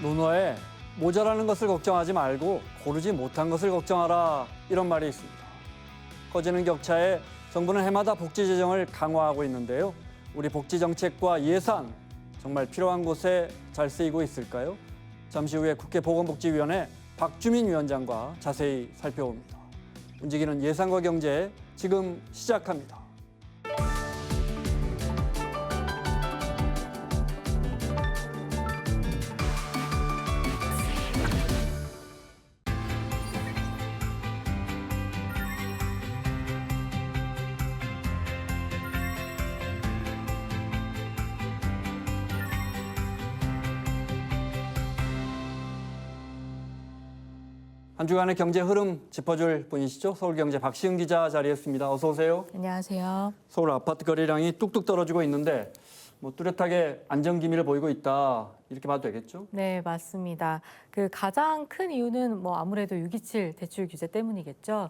논어에 모자라는 것을 걱정하지 말고 고르지 못한 것을 걱정하라 이런 말이 있습니다. 커지는 격차에 정부는 해마다 복지 재정을 강화하고 있는데요. 우리 복지 정책과 예산 정말 필요한 곳에 잘 쓰이고 있을까요? 잠시 후에 국회 보건복지위원회 박주민 위원장과 자세히 살펴봅니다. 움직이는 예산과 경제 지금 시작합니다. 한 주간의 경제 흐름 짚어줄 분이시죠. 서울경제 박시은 기자 자리했습니다. 어서 오세요. 안녕하세요. 서울 아파트 거래량이 뚝뚝 떨어지고 있는데 뚜렷하게 안정 기미를 보이고 있다 이렇게 봐도 되겠죠? 네, 맞습니다. 가장 큰 이유는 아무래도 627 대출 규제 때문이겠죠.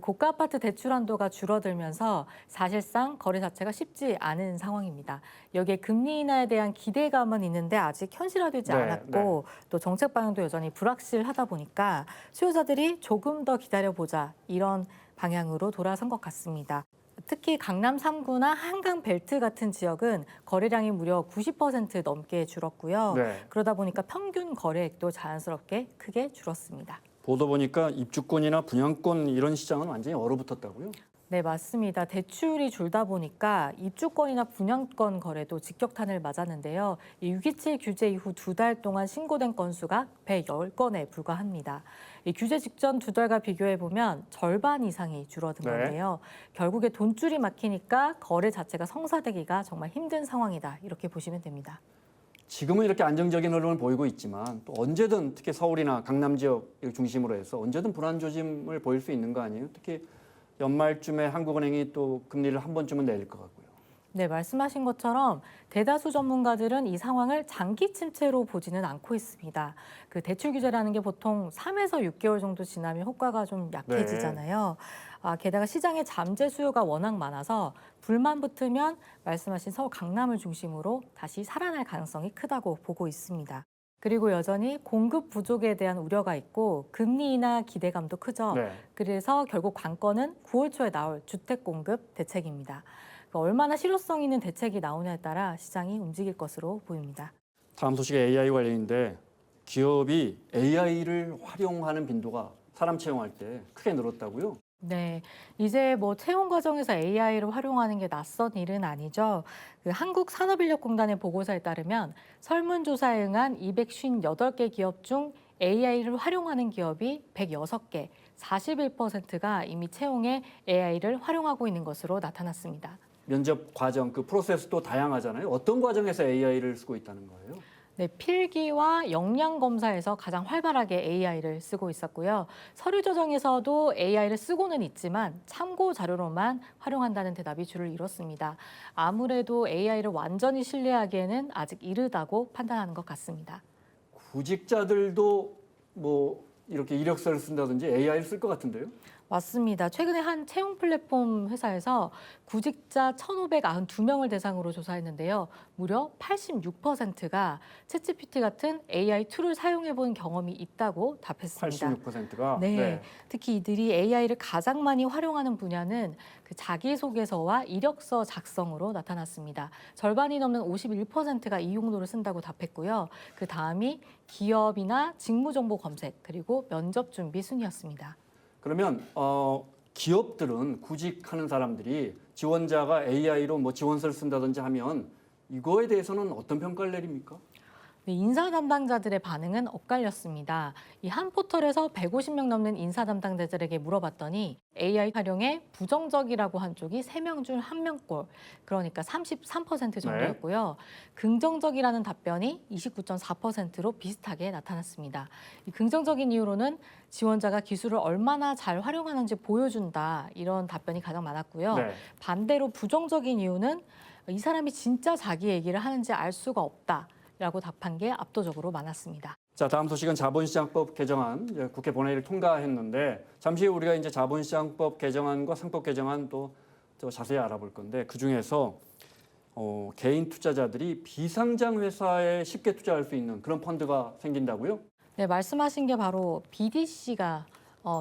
고가 아파트 대출 한도가 줄어들면서 사실상 거래 자체가 쉽지 않은 상황입니다. 여기에 금리 인하에 대한 기대감은 있는데 아직 현실화되지 않았고 또 정책 방향도 여전히 불확실하다 보니까 수요자들이 조금 더 기다려보자 이런 방향으로 돌아선 것 같습니다. 특히 강남 3구나 한강 벨트 같은 지역은 거래량이 무려 90% 넘게 줄었고요. 그러다 보니까 평균 거래액도 자연스럽게 크게 줄었습니다. 보도 보니까 입주권이나 분양권 이런 시장은 완전히 얼어붙었다고요? 네, 맞습니다. 대출이 줄다 보니까 입주권이나 분양권 거래도 직격탄을 맞았는데요. 이 627 규제 이후 2달 동안 신고된 건수가 110건에 불과합니다. 이 규제 직전 2달과 비교해보면 절반 이상이 줄어든 건데요. 결국에 돈줄이 막히니까 거래 자체가 성사되기가 정말 힘든 상황이다. 이렇게 보시면 됩니다. 지금은 이렇게 안정적인 흐름을 보이고 있지만 또 언제든 특히 서울이나 강남 지역 중심으로 해서 언제든 불안 조짐을 보일 수 있는 거 아니에요? 특히 연말쯤에 한국은행이 또 금리를 한 번쯤은 내릴 것 같고요. 네, 말씀하신 것처럼 대다수 전문가들은 이 상황을 장기 침체로 보지는 않고 있습니다. 대출 규제라는 게 보통 3에서 6개월 정도 지나면 효과가 좀 약해지잖아요. 게다가 시장에 잠재 수요가 워낙 많아서 불만 붙으면 말씀하신 서울 강남을 중심으로 다시 살아날 가능성이 크다고 보고 있습니다. 그리고 여전히 공급 부족에 대한 우려가 있고 금리 인하 기대감도 크죠. 그래서 결국 관건은 9월 초에 나올 주택 공급 대책입니다. 얼마나 실효성 있는 대책이 나오냐에 따라 시장이 움직일 것으로 보입니다. 다음 소식이 AI 관련인데 기업이 AI를 활용하는 빈도가 사람 채용할 때 크게 늘었다고요? 네, 이제 채용 과정에서 AI를 활용하는 게 낯선 일은 아니죠. 한국산업인력공단의 보고서에 따르면 설문조사에 응한 258개 기업 중 AI를 활용하는 기업이 106개, 41%가 이미 채용에 AI를 활용하고 있는 것으로 나타났습니다. 면접 과정, 프로세스도 다양하잖아요. 어떤 과정에서 AI를 쓰고 있다는 거예요? 네, 필기와 역량 검사에서 가장 활발하게 AI를 쓰고 있었고요. 서류 조정에서도 AI를 쓰고는 있지만 참고 자료로만 활용한다는 대답이 줄을 이뤘습니다. 아무래도 AI를 완전히 신뢰하기에는 아직 이르다고 판단하는 것 같습니다. 구직자들도 이렇게 이력서를 쓴다든지 AI를 쓸 것 같은데요? 맞습니다. 최근에 한 채용 플랫폼 회사에서 구직자 1,592명을 대상으로 조사했는데요. 무려 86%가 챗GPT 같은 AI 툴을 사용해 본 경험이 있다고 답했습니다. 86%가? 네. 특히 이들이 AI를 가장 많이 활용하는 분야는 자기소개서와 이력서 작성으로 나타났습니다. 절반이 넘는 51%가 이 용도를 쓴다고 답했고요. 그 다음이 기업이나 직무정보 검색, 그리고 면접 준비 순이었습니다. 그러면 기업들은 구직하는 사람들이 지원자가 AI로 지원서를 쓴다든지 하면 이거에 대해서는 어떤 평가를 내립니까? 인사 담당자들의 반응은 엇갈렸습니다. 이 한 포털에서 150명 넘는 인사 담당자들에게 물어봤더니 AI 활용에 부정적이라고 한 쪽이 3명 중 1명꼴, 그러니까 33% 정도였고요. 긍정적이라는 답변이 29.4%로 비슷하게 나타났습니다. 이 긍정적인 이유로는 지원자가 기술을 얼마나 잘 활용하는지 보여준다, 이런 답변이 가장 많았고요. 반대로 부정적인 이유는 이 사람이 진짜 자기 얘기를 하는지 알 수가 없다 라고 답한 게 압도적으로 많았습니다. 자, 다음 소식은 자본시장법 개정안, 국회 본회의를 통과했는데 잠시 후 우리가 이제 자본시장법 개정안과 상법 개정안 또 자세히 알아볼 건데 그중에서 개인 투자자들이 비상장 회사에 쉽게 투자할 수 있는 그런 펀드가 생긴다고요? 네, 말씀하신 게 바로 BDC가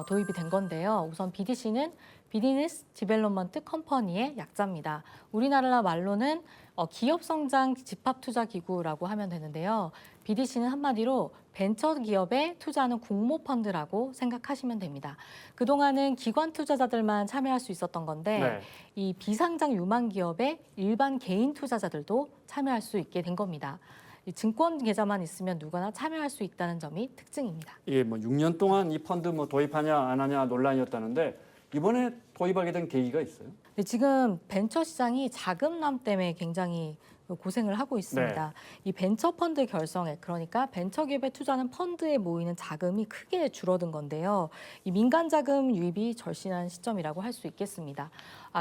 도입이 된 건데요. 우선 BDC는 비즈니스 디벨롭먼트 컴퍼니의 약자입니다. 우리나라 말로는 기업 성장 집합 투자 기구라고 하면 되는데요. BDC는 한마디로 벤처 기업에 투자하는 공모 펀드라고 생각하시면 됩니다. 그동안은 기관 투자자들만 참여할 수 있었던 건데 네. 이 비상장 유망 기업에 일반 개인 투자자들도 참여할 수 있게 된 겁니다. 이 증권 계좌만 있으면 누구나 참여할 수 있다는 점이 특징입니다. 이게 뭐 6년 동안 이 펀드 뭐 도입하냐 안 하냐 논란이었다는데 이번에 도입하게 된 계기가 있어요? 근데 지금 벤처 시장이 자금난 때문에 굉장히 고생을 하고 있습니다. 이 벤처 펀드 결성액, 그러니까 벤처 기업에 투자하는 펀드에 모이는 자금이 크게 줄어든 건데요. 이 민간 자금 유입이 절실한 시점이라고 할 수 있겠습니다.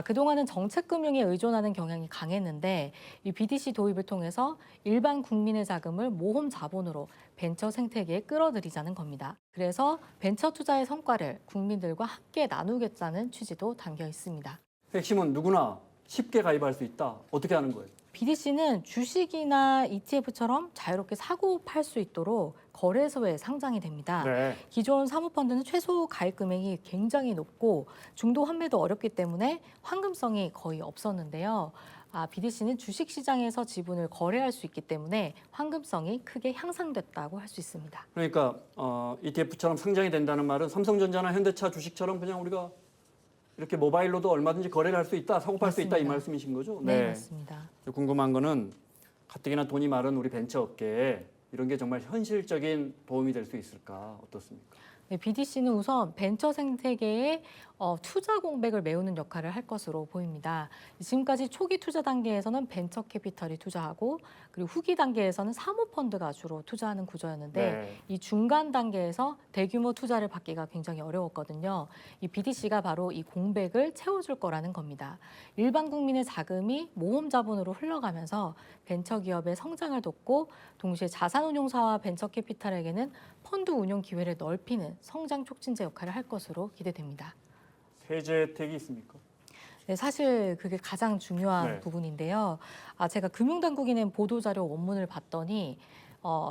그동안은 정책 금융에 의존하는 경향이 강했는데 이 BDC 도입을 통해서 일반 국민의 자금을 모험 자본으로 벤처 생태계에 끌어들이자는 겁니다. 그래서 벤처 투자의 성과를 국민들과 함께 나누겠다는 취지도 담겨 있습니다. 핵심은 누구나 쉽게 가입할 수 있다. 어떻게 하는 거예요? BDC는 주식이나 ETF처럼 자유롭게 사고 팔 수 있도록 거래소에 상장이 됩니다. 네. 기존 사모펀드는 최소 가입 금액이 굉장히 높고 중도 환매도 어렵기 때문에 황금성이 거의 없었는데요. BDC는 주식시장에서 지분을 거래할 수 있기 때문에 황금성이 크게 향상됐다고 할 수 있습니다. 그러니까 ETF처럼 상장이 된다는 말은 삼성전자나 현대차 주식처럼 그냥 우리가 이렇게 모바일로도 얼마든지 거래를 할 수 있다, 사고 팔 수 있다 이 맞습니다. 말씀이신 거죠? 네, 맞습니다. 궁금한 거는 가뜩이나 돈이 많은 우리 벤처 업계에 이런 게 정말 현실적인 도움이 될 수 있을까? 어떻습니까? 네, BDC는 우선 벤처 생태계에 투자 공백을 메우는 역할을 할 것으로 보입니다. 지금까지 초기 투자 단계에서는 벤처 캐피털이 투자하고 그리고 후기 단계에서는 사모펀드가 주로 투자하는 구조였는데 네. 이 중간 단계에서 대규모 투자를 받기가 굉장히 어려웠거든요. 이 BDC가 바로 이 공백을 채워줄 거라는 겁니다. 일반 국민의 자금이 모험 자본으로 흘러가면서 벤처 기업의 성장을 돕고 동시에 자산운용사와 벤처 캐피탈에게는 펀드 운용 기회를 넓히는 성장 촉진제 역할을 할 것으로 기대됩니다. 세제 혜택이 있습니까? 네, 사실 그게 가장 중요한 네. 부분인데요. 제가 금융당국이 낸 보도자료 원문을 봤더니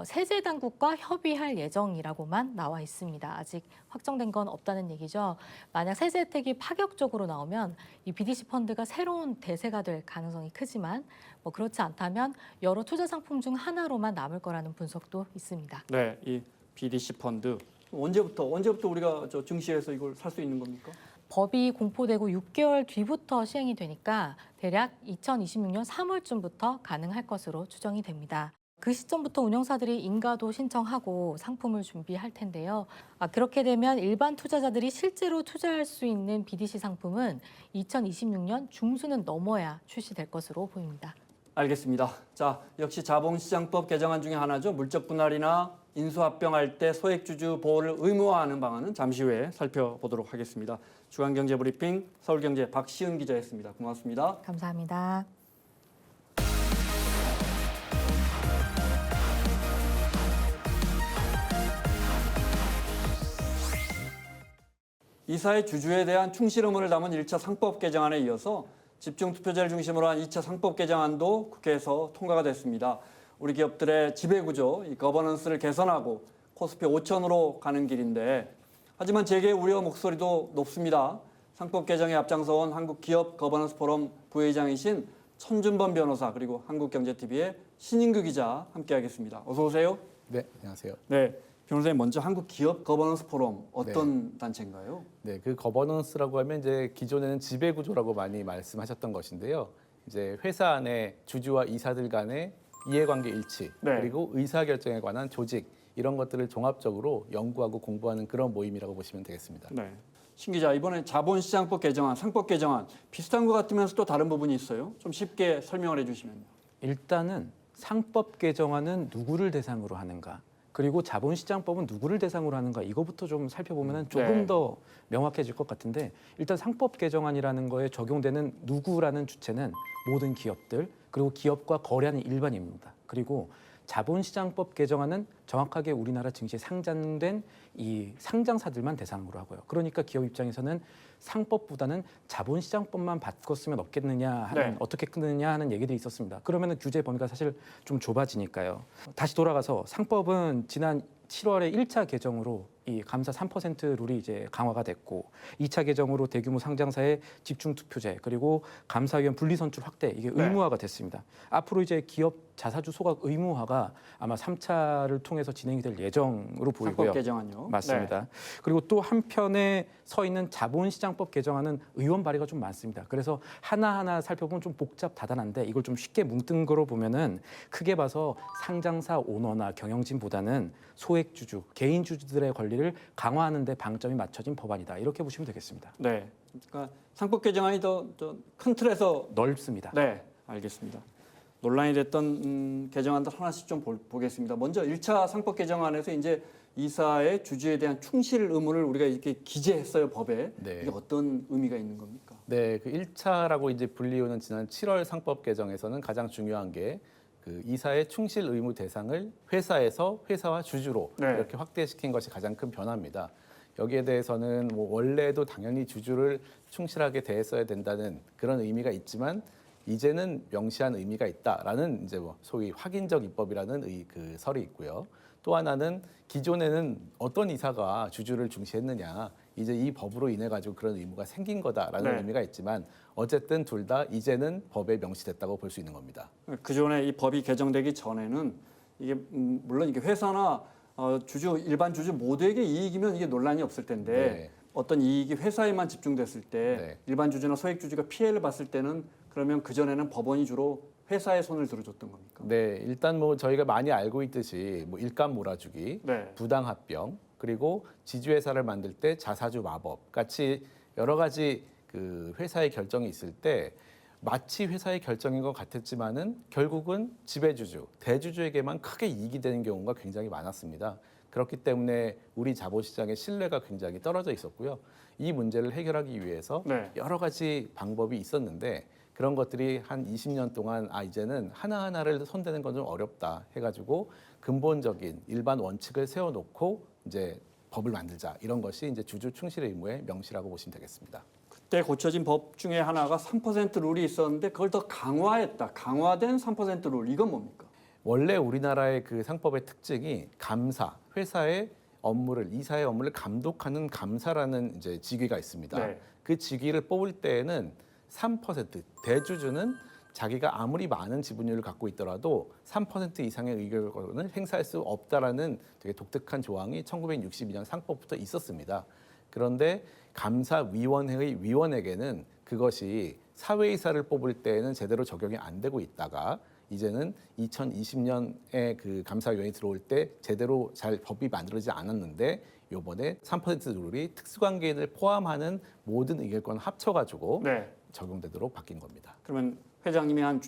세제당국과 협의할 예정이라고만 나와 있습니다. 아직 확정된 건 없다는 얘기죠. 만약 세제 혜택이 파격적으로 나오면 이 BDC 펀드가 새로운 대세가 될 가능성이 크지만 그렇지 않다면 여러 투자 상품 중 하나로만 남을 거라는 분석도 있습니다. 네, 이 BDC 펀드 언제부터 우리가 증시에서 이걸 살 수 있는 겁니까? 법이 공포되고 6개월 뒤부터 시행이 되니까 대략 2026년 3월쯤부터 가능할 것으로 추정이 됩니다. 그 시점부터 운용사들이 인가도 신청하고 상품을 준비할 텐데요. 그렇게 되면 일반 투자자들이 실제로 투자할 수 있는 BDC 상품은 2026년 중순은 넘어야 출시될 것으로 보입니다. 알겠습니다. 자, 역시 자본시장법 개정안 중에 하나죠. 물적 분할이나 인수합병할 때 소액주주 보호를 의무화하는 방안은 잠시 후에 살펴보도록 하겠습니다. 주간경제브리핑 서울경제 박시은 기자였습니다. 고맙습니다. 감사합니다. 이사의 주주에 대한 충실 의무를 담은 1차 상법 개정안에 이어서 집중투표제를 중심으로 한 2차 상법 개정안도 국회에서 통과가 됐습니다. 우리 기업들의 지배구조, 이 거버넌스를 개선하고 코스피 5천으로 가는 길인데 하지만 재계 우려 목소리도 높습니다. 상법 개정에 앞장서온 한국기업 거버넌스 포럼 부회장이신 천준범 변호사 그리고 한국경제TV의 신인규 기자 함께하겠습니다. 어서 오세요. 네, 안녕하세요. 네, 변호사님 먼저 한국기업 거버넌스 포럼 어떤 단체인가요? 네, 그 거버넌스라고 하면 이제 기존에는 지배 구조라고 많이 말씀하셨던 것인데요. 이제 회사 안에 주주와 이사들 간의 이해관계 일치 네. 그리고 의사결정에 관한 조직 이런 것들을 종합적으로 연구하고 공부하는 그런 모임이라고 보시면 되겠습니다. 네. 신 기자, 이번에 자본시장법 개정안, 상법 개정안 비슷한 것 같으면서 또 다른 부분이 있어요. 좀 쉽게 설명을 해주시면요. 일단은 상법 개정안은 누구를 대상으로 하는가, 그리고 자본시장법은 누구를 대상으로 하는가, 이거부터 좀 살펴보면 조금 네. 더 명확해질 것 같은데, 일단 상법 개정안이라는 거에 적용되는 누구라는 주체는 모든 기업들, 그리고 기업과 거래하는 일반인입니다. 그리고 자본시장법 개정안은 정확하게 우리나라 증시에 상장된 이 상장사들만 대상으로 하고요. 그러니까 기업 입장에서는 상법보다는 자본시장법만 바꿨으면 없겠느냐 하는 네. 어떻게 끊느냐 하는 얘기들이 있었습니다. 그러면 규제 범위가 사실 좀 좁아지니까요. 다시 돌아가서 상법은 지난 7월에 1차 개정으로 이 감사 3% 룰이 이제 강화가 됐고 2차 개정으로 대규모 상장사의 집중 투표제 그리고 감사위원 분리 선출 확대 이게 네. 의무화가 됐습니다. 앞으로 이제 기업 자사주 소각 의무화가 아마 3차를 통해서 진행이 될 예정으로 보이고요. 상법 개정안요. 맞습니다. 그리고 또 한편에 서 있는 자본시장법 개정안은 의원 발의가 좀 많습니다. 그래서 하나하나 살펴보면 좀 복잡 다단한데 이걸 좀 쉽게 뭉뜬 거로 보면은 크게 봐서 상장사 오너나 경영진보다는 소액주주, 개인주주들의 권리를 강화하는 데 방점이 맞춰진 법안이다. 이렇게 보시면 되겠습니다. 네. 그러니까 상법 개정안이 더 큰 틀에서 넓습니다. 네, 알겠습니다. 논란이 됐던 개정안들 하나씩 좀 보겠습니다. 먼저 1차 상법 개정안에서 이제 이사의 주주에 대한 충실 의무를 우리가 이렇게 기재했어요, 법에. 네. 이게 어떤 의미가 있는 겁니까? 네, 그 1차라고 이제 불리우는 지난 7월 상법 개정에서는 가장 중요한 게 그 이사의 충실 의무 대상을 회사에서 회사와 주주로 네. 이렇게 확대시킨 것이 가장 큰 변화입니다. 여기에 대해서는 뭐 원래도 당연히 주주를 충실하게 대했어야 된다는 그런 의미가 있지만 이제는 명시한 의미가 있다라는 이제 뭐 소위 확인적 입법이라는 그 설이 있고요. 또 하나는 기존에는 어떤 이사가 주주를 중시했느냐 이제 이 법으로 인해 가지고 그런 의무가 생긴 거다라는 네. 의미가 있지만 어쨌든 둘 다 이제는 법에 명시됐다고 볼 수 있는 겁니다. 그전에 이 법이 개정되기 전에는 이게 물론 이게 회사나 일반 주주 모두에게 이익이면 이게 논란이 없을 텐데 네. 어떤 이익이 회사에만 집중됐을 때 네. 일반 주주나 소액 주주가 피해를 봤을 때는 그러면 그 전에는 법원이 주로 회사의 손을 들어줬던 겁니까? 네, 일단 뭐 저희가 많이 알고 있듯이 뭐 일감 몰아주기, 네. 부당합병, 그리고 지주회사를 만들 때 자사주 마법 같이 여러 가지 그 회사의 결정이 있을 때 마치 회사의 결정인 것 같았지만은 결국은 지배주주, 대주주에게만 크게 이익이 되는 경우가 굉장히 많았습니다. 그렇기 때문에 우리 자본시장의 신뢰가 굉장히 떨어져 있었고요. 이 문제를 해결하기 위해서 네. 여러 가지 방법이 있었는데 그런 것들이 한 20년 동안 이제는 하나하나를 손대는 건 좀 어렵다 해가지고 근본적인 일반 원칙을 세워놓고 이제 법을 만들자 이런 것이 이제 주주 충실 의무의 명시라고 보시면 되겠습니다. 그때 고쳐진 법 중에 하나가 3% 룰이 있었는데 그걸 더 강화했다. 강화된 3% 룰 이건 뭡니까? 원래 우리나라의 그 상법의 특징이 감사, 회사의 업무를 이사의 업무를 감독하는 감사라는 이제 직위가 있습니다. 네. 그 직위를 뽑을 때에는 3% 대주주는 자기가 아무리 많은 지분율을 갖고 있더라도 3% 이상의 의결권을 행사할 수 없다라는 되게 독특한 조항이 1962년 상법부터 있었습니다. 그런데 감사위원회의 위원에게는 그것이 사회이사를 뽑을 때에는 제대로 적용이 안 되고 있다가 이제는 2020년에 그 감사위원회 들어올 때 제대로 잘 법이 만들어지지 않았는데 요번에 3% 룰이 특수관계인을 포함하는 모든 의결권을 합쳐가지고 네. 적용되도록 바뀐 겁니다. 그러면 회장님이 한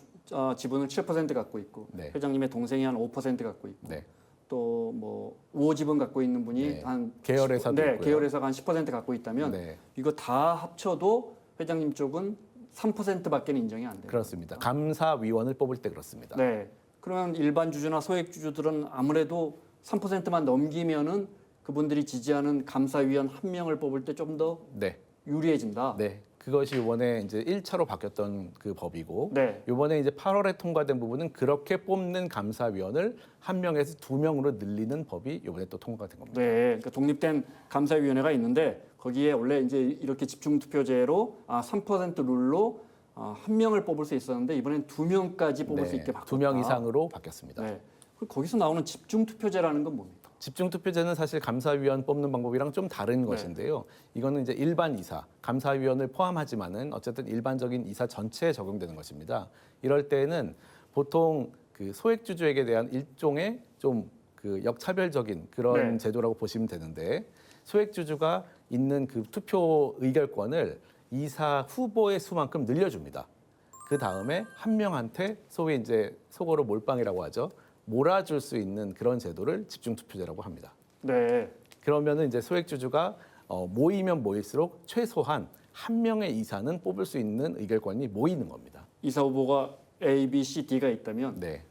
지분을 7% 갖고 있고 네. 회장님의 동생이 한 5% 갖고 있고 네. 또 뭐 우호지분 갖고 있는 분이 네. 한 계열회사도 네, 있고요. 계열회사가 한 10% 갖고 있다면 네. 이거 다 합쳐도 회장님 쪽은 3%밖에 인정이 안 돼요. 그렇습니다. 감사위원을 뽑을 때 그렇습니다. 네. 그러면 일반 주주나 소액 주주들은 아무래도 3%만 넘기면은 그분들이 지지하는 감사위원 한 명을 뽑을 때 좀 더 네. 유리해진다. 네. 그것이 이번에 이제 1차로 바뀌었던 그 법이고 네. 이번에 이제 8월에 통과된 부분은 그렇게 뽑는 감사위원을 한 명에서 두 명으로 늘리는 법이 이번에 또 통과가 된 겁니다. 네, 그러니까 독립된 감사위원회가 있는데 거기에 원래 이제 이렇게 집중 투표제로 3% 룰로 한 명을 뽑을 수 있었는데 이번엔 두 명까지 뽑을 수 있게 바꿨다. 2명 이상으로 바뀌었습니다. 네. 그리고 거기서 나오는 집중 투표제라는 건 뭡니까? 집중투표제는 사실 감사위원 뽑는 방법이랑 좀 다른 것인데요. 이거는 이제 일반 이사, 감사위원을 포함하지만은 어쨌든 일반적인 이사 전체에 적용되는 것입니다. 이럴 때에는 보통 그 소액주주에게 대한 일종의 좀 그 역차별적인 그런 네. 제도라고 보시면 되는데 소액주주가 있는 그 투표 의결권을 이사 후보의 수만큼 늘려줍니다. 그 다음에 한 명한테 소위 이제 속어로 몰빵이라고 하죠. 몰아줄 수 있는 그런 제도를 집중투표제라고 합니다. 네. 그러면은 이제 소액주주가 모이면 모일수록 최소한 한 명의 이사는 뽑을 수 있는 의결권이 모이는 겁니다. 이사 후보가 A, B, C, D가 있다면 네,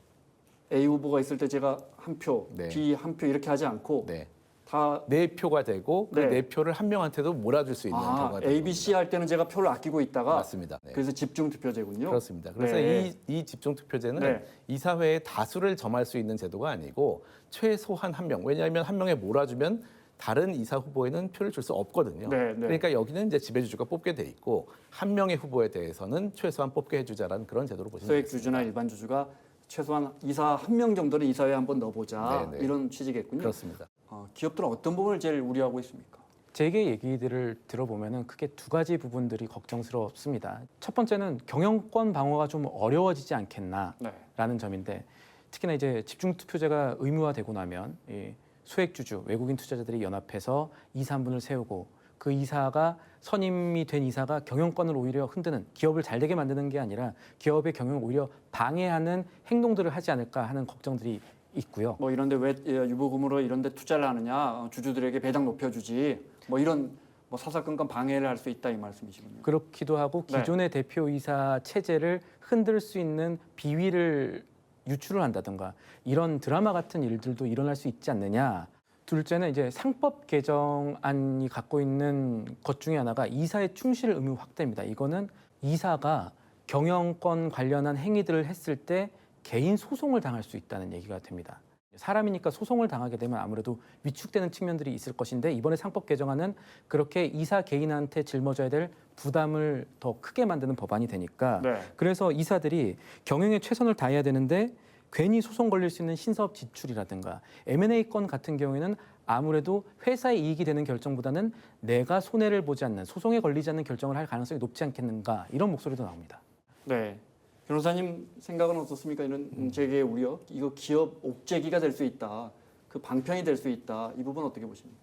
A 후보가 있을 때 제가 한 표, 네. B 한 표 이렇게 하지 않고 네. 다 네 표가 되고 그 네. 네 표를 한 명한테도 몰아줄 수 있는 표가 되는 A, B, C 할 때는 제가 표를 아끼고 있다가 맞습니다. 네. 그래서 집중 투표제군요. 그렇습니다. 그래서 네. 이 집중 투표제는 네. 이사회의 다수를 점할 수 있는 제도가 아니고 최소한 한 명. 왜냐하면 한 명에 몰아주면 다른 이사 후보에는 표를 줄 수 없거든요. 네, 네. 그러니까 여기는 이제 지배주주가 뽑게 돼 있고 한 명의 후보에 대해서는 최소한 뽑게 해주자라는 그런 제도로 보시면 소액 되겠습니다. 주주나 일반 주주가 최소한 이사 한 명 정도는 이사회에 한번 넣어보자 네, 네. 이런 취지겠군요. 그렇습니다. 기업들은 어떤 부분을 제일 우려하고 있습니까? 제게 얘기들을 들어보면은 크게 두 가지 부분들이 걱정스럽습니다. 첫 번째는 경영권 방어가 좀 어려워지지 않겠나라는 네. 점인데 특히나 이제 집중 투표제가 의무화되고 나면 이 소액주주 외국인 투자자들이 연합해서 이사 한 분을 세우고 그 이사가 선임이 된 이사가 경영권을 오히려 흔드는 기업을 잘 되게 만드는 게 아니라 기업의 경영을 오히려 방해하는 행동들을 하지 않을까 하는 걱정들이 있고요. 뭐 이런데 왜 유보금으로 이런데 투자를 하느냐, 주주들에게 배당 높여주지, 뭐 이런 뭐 사사건건 방해를 할 수 있다 이 말씀이시군요. 그렇기도 하고 네. 기존의 대표이사 체제를 흔들 수 있는 비위를 유출을 한다든가 이런 드라마 같은 일들도 일어날 수 있지 않느냐. 둘째는 이제 상법 개정안이 갖고 있는 것 중에 하나가 이사의 충실 의무 확대입니다. 이거는 이사가 경영권 관련한 행위들을 했을 때 개인 소송을 당할 수 있다는 얘기가 됩니다. 사람이니까 소송을 당하게 되면 아무래도 위축되는 측면들이 있을 것인데 이번에 상법 개정안은 그렇게 이사 개인한테 짊어져야 될 부담을 더 크게 만드는 법안이 되니까 네. 그래서 이사들이 경영에 최선을 다해야 되는데 괜히 소송 걸릴 수 있는 신사업 지출이라든가 M&A 건 같은 경우에는 아무래도 회사의 이익이 되는 결정보다는 내가 손해를 보지 않는 소송에 걸리지 않는 결정을 할 가능성이 높지 않겠는가 이런 목소리도 나옵니다. 네. 변호사님 생각은 어떻습니까? 이런 제게 우려, 이거 기업 옥죄기가 될 수 있다, 그 방편이 될 수 있다, 이 부분 어떻게 보십니까?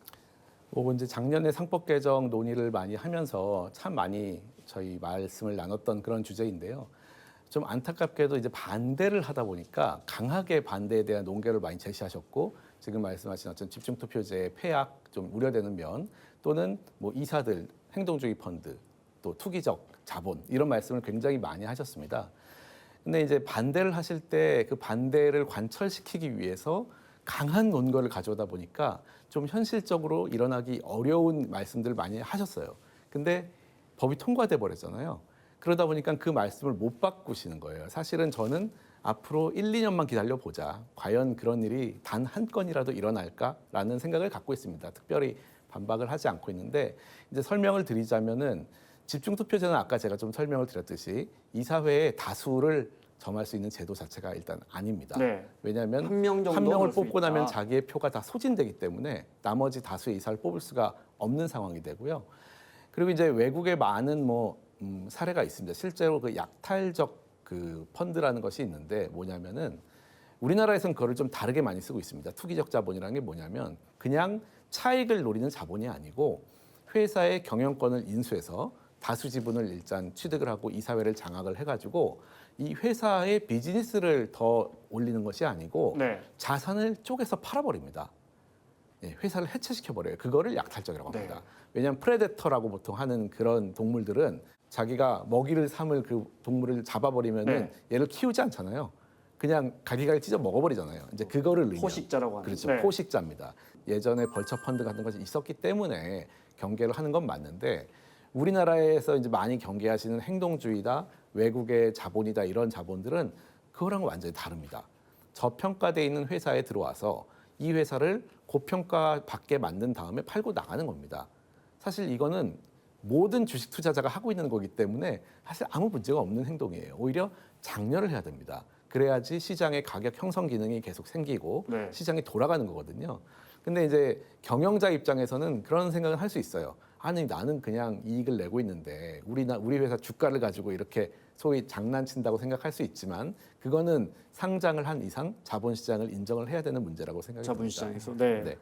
뭐 이제 작년에 상법 개정 논의를 많이 하면서 참 많이 저희 말씀을 나눴던 그런 주제인데요. 좀 안타깝게도 이제 반대를 하다 보니까 강하게 반대에 대한 논개를 많이 제시하셨고 지금 말씀하신 어떤 집중투표제의 폐악 좀 우려되는 면 또는 뭐 이사들 행동주의 펀드 또 투기적 자본 이런 말씀을 굉장히 많이 하셨습니다. 근데 이제 반대를 하실 때 그 반대를 관철시키기 위해서 강한 논거를 가져오다 보니까 좀 현실적으로 일어나기 어려운 말씀들을 많이 하셨어요. 근데 법이 통과돼 버렸잖아요. 그러다 보니까 그 말씀을 못 바꾸시는 거예요. 사실은 저는 앞으로 1, 2년만 기다려 보자. 과연 그런 일이 단 한 건이라도 일어날까라는 생각을 갖고 있습니다. 특별히 반박을 하지 않고 있는데 이제 설명을 드리자면은 집중투표제는 아까 제가 좀 설명을 드렸듯이 이사회의 다수를 점할 수 있는 제도 자체가 일단 아닙니다. 네. 왜냐하면 한 명 정도 한 명을 넣을 수 뽑고 있다. 나면 자기의 표가 다 소진되기 때문에 나머지 다수의 이사를 뽑을 수가 없는 상황이 되고요. 그리고 이제 외국에 많은 사례가 있습니다. 실제로 그 약탈적 그 펀드라는 것이 있는데 뭐냐면은 우리나라에서는 그거를 좀 다르게 많이 쓰고 있습니다. 투기적 자본이라는 게 뭐냐면 그냥 차익을 노리는 자본이 아니고 회사의 경영권을 인수해서 다수 지분을 일단 취득을 하고 이사회를 장악을 해가지고 이 회사의 비즈니스를 더 올리는 것이 아니고 네. 자산을 쪼개서 팔아버립니다. 예, 회사를 해체시켜버려요. 그거를 약탈적이라고 합니다. 네. 왜냐하면 프레데터라고 보통 하는 그런 동물들은 자기가 먹이를 삼을 그 동물을 잡아버리면은 네. 얘를 키우지 않잖아요. 그냥 가기가기 찢어 먹어버리잖아요. 이제 그거를 의미하는 포식자라고 하는. 그렇죠. 네. 포식자입니다. 예전에 벌처 펀드 같은 것이 있었기 때문에 경계를 하는 건 맞는데 우리나라에서 이제 많이 경계하시는 행동주의다, 외국의 자본이다 이런 자본들은 그거랑은 완전히 다릅니다. 저평가돼 있는 회사에 들어와서 이 회사를 고평가 받게 만든 다음에 팔고 나가는 겁니다. 사실 이거는 모든 주식 투자자가 하고 있는 거기 때문에 사실 아무 문제가 없는 행동이에요. 오히려 장려를 해야 됩니다. 그래야지 시장의 가격 형성 기능이 계속 생기고 네. 시장이 돌아가는 거거든요. 근데 이제 경영자 입장에서는 그런 생각을 할 수 있어요. 아니 나는 그냥 이익을 내고 있는데 우리 회사 주가를 가지고 이렇게 소위 장난친다고 생각할 수 있지만 그거는 상장을 한 이상 자본시장을 인정을 해야 되는 문제라고 생각이 듭니다. 자본시장에서. 네. 네.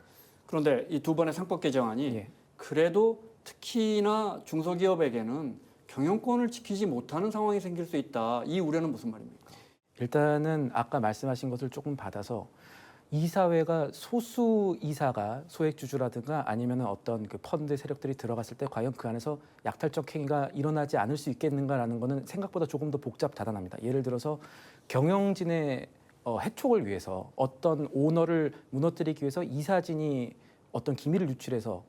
그런데 이 두 번의 상법 개정안이 예. 그래도 특히나 중소기업에게는 경영권을 지키지 못하는 상황이 생길 수 있다. 이 우려는 무슨 말입니까? 일단은 아까 말씀하신 것을 조금 받아서 이사회가 소수 이사가 소액주주라든가 아니면 어떤 그 펀드 세력들이 들어갔을 때 과연 그 안에서 약탈적 행위가 일어나지 않을 수 있겠는가라는 거는 생각보다 조금 더 복잡 다단합니다. 예를 들어서 경영진의 해촉을 위해서 어떤 오너를 무너뜨리기 위해서 이사진이 어떤 기밀을 유출해서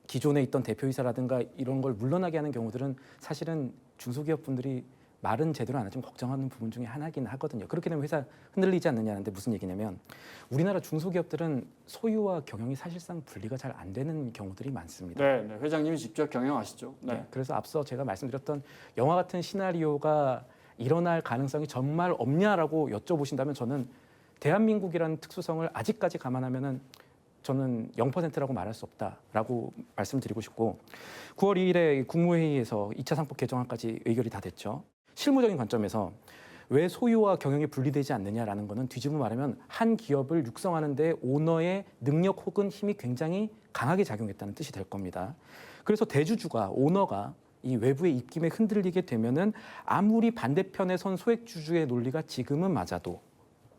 기존에 있던 대표이사라든가 이런 걸 물러나게 하는 경우들은 사실은 중소기업 분들이 말은 제대로 안 하지만 걱정하는 부분 중에 하나긴 하거든요. 그렇게 되면 회사 흔들리지 않느냐는데 무슨 얘기냐면 우리나라 중소기업들은 소유와 경영이 사실상 분리가 잘 안 되는 경우들이 많습니다. 네, 네. 회장님이 직접 경영하시죠. 네. 네, 그래서 앞서 제가 말씀드렸던 영화 같은 시나리오가 일어날 가능성이 정말 없냐라고 여쭤보신다면 저는 대한민국이라는 특수성을 아직까지 감안하면은 저는 0%라고 말할 수 없다라고 말씀드리고 싶고 9월 2일에 국무회의에서 2차 상법 개정안까지 의결이 다 됐죠. 실무적인 관점에서 왜 소유와 경영이 분리되지 않느냐라는 거는 뒤집어 말하면 한 기업을 육성하는 데 오너의 능력 혹은 힘이 굉장히 강하게 작용했다는 뜻이 될 겁니다. 그래서 대주주가 오너가 이 외부의 입김에 흔들리게 되면은 아무리 반대편에 선 소액주주의 논리가 지금은 맞아도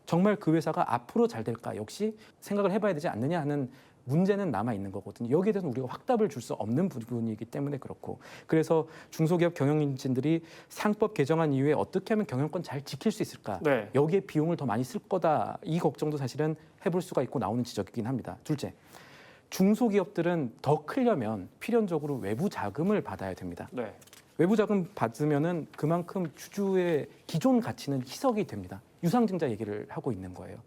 정말 그 회사가 앞으로 잘 될까 역시 생각을 해봐야 되지 않느냐 하는 문제는 남아 있는 거거든요. 여기에 대해서는 우리가 확답을 줄 수 없는 부분이기 때문에 그렇고 그래서 중소기업 경영인진들이 상법 개정안 이후에 어떻게 하면 경영권 잘 지킬 수 있을까 네. 여기에 비용을 더 많이 쓸 거다 이 걱정도 사실은 해볼 수가 있고 나오는 지적이긴 합니다. 둘째, 중소기업들은 더 크려면 필연적으로 외부 자금을 받아야 됩니다. 네. 외부 자금 받으면은 그만큼 주주의 기존 가치는 희석이 됩니다. 유상증자 얘기를 하고 있는 거예요.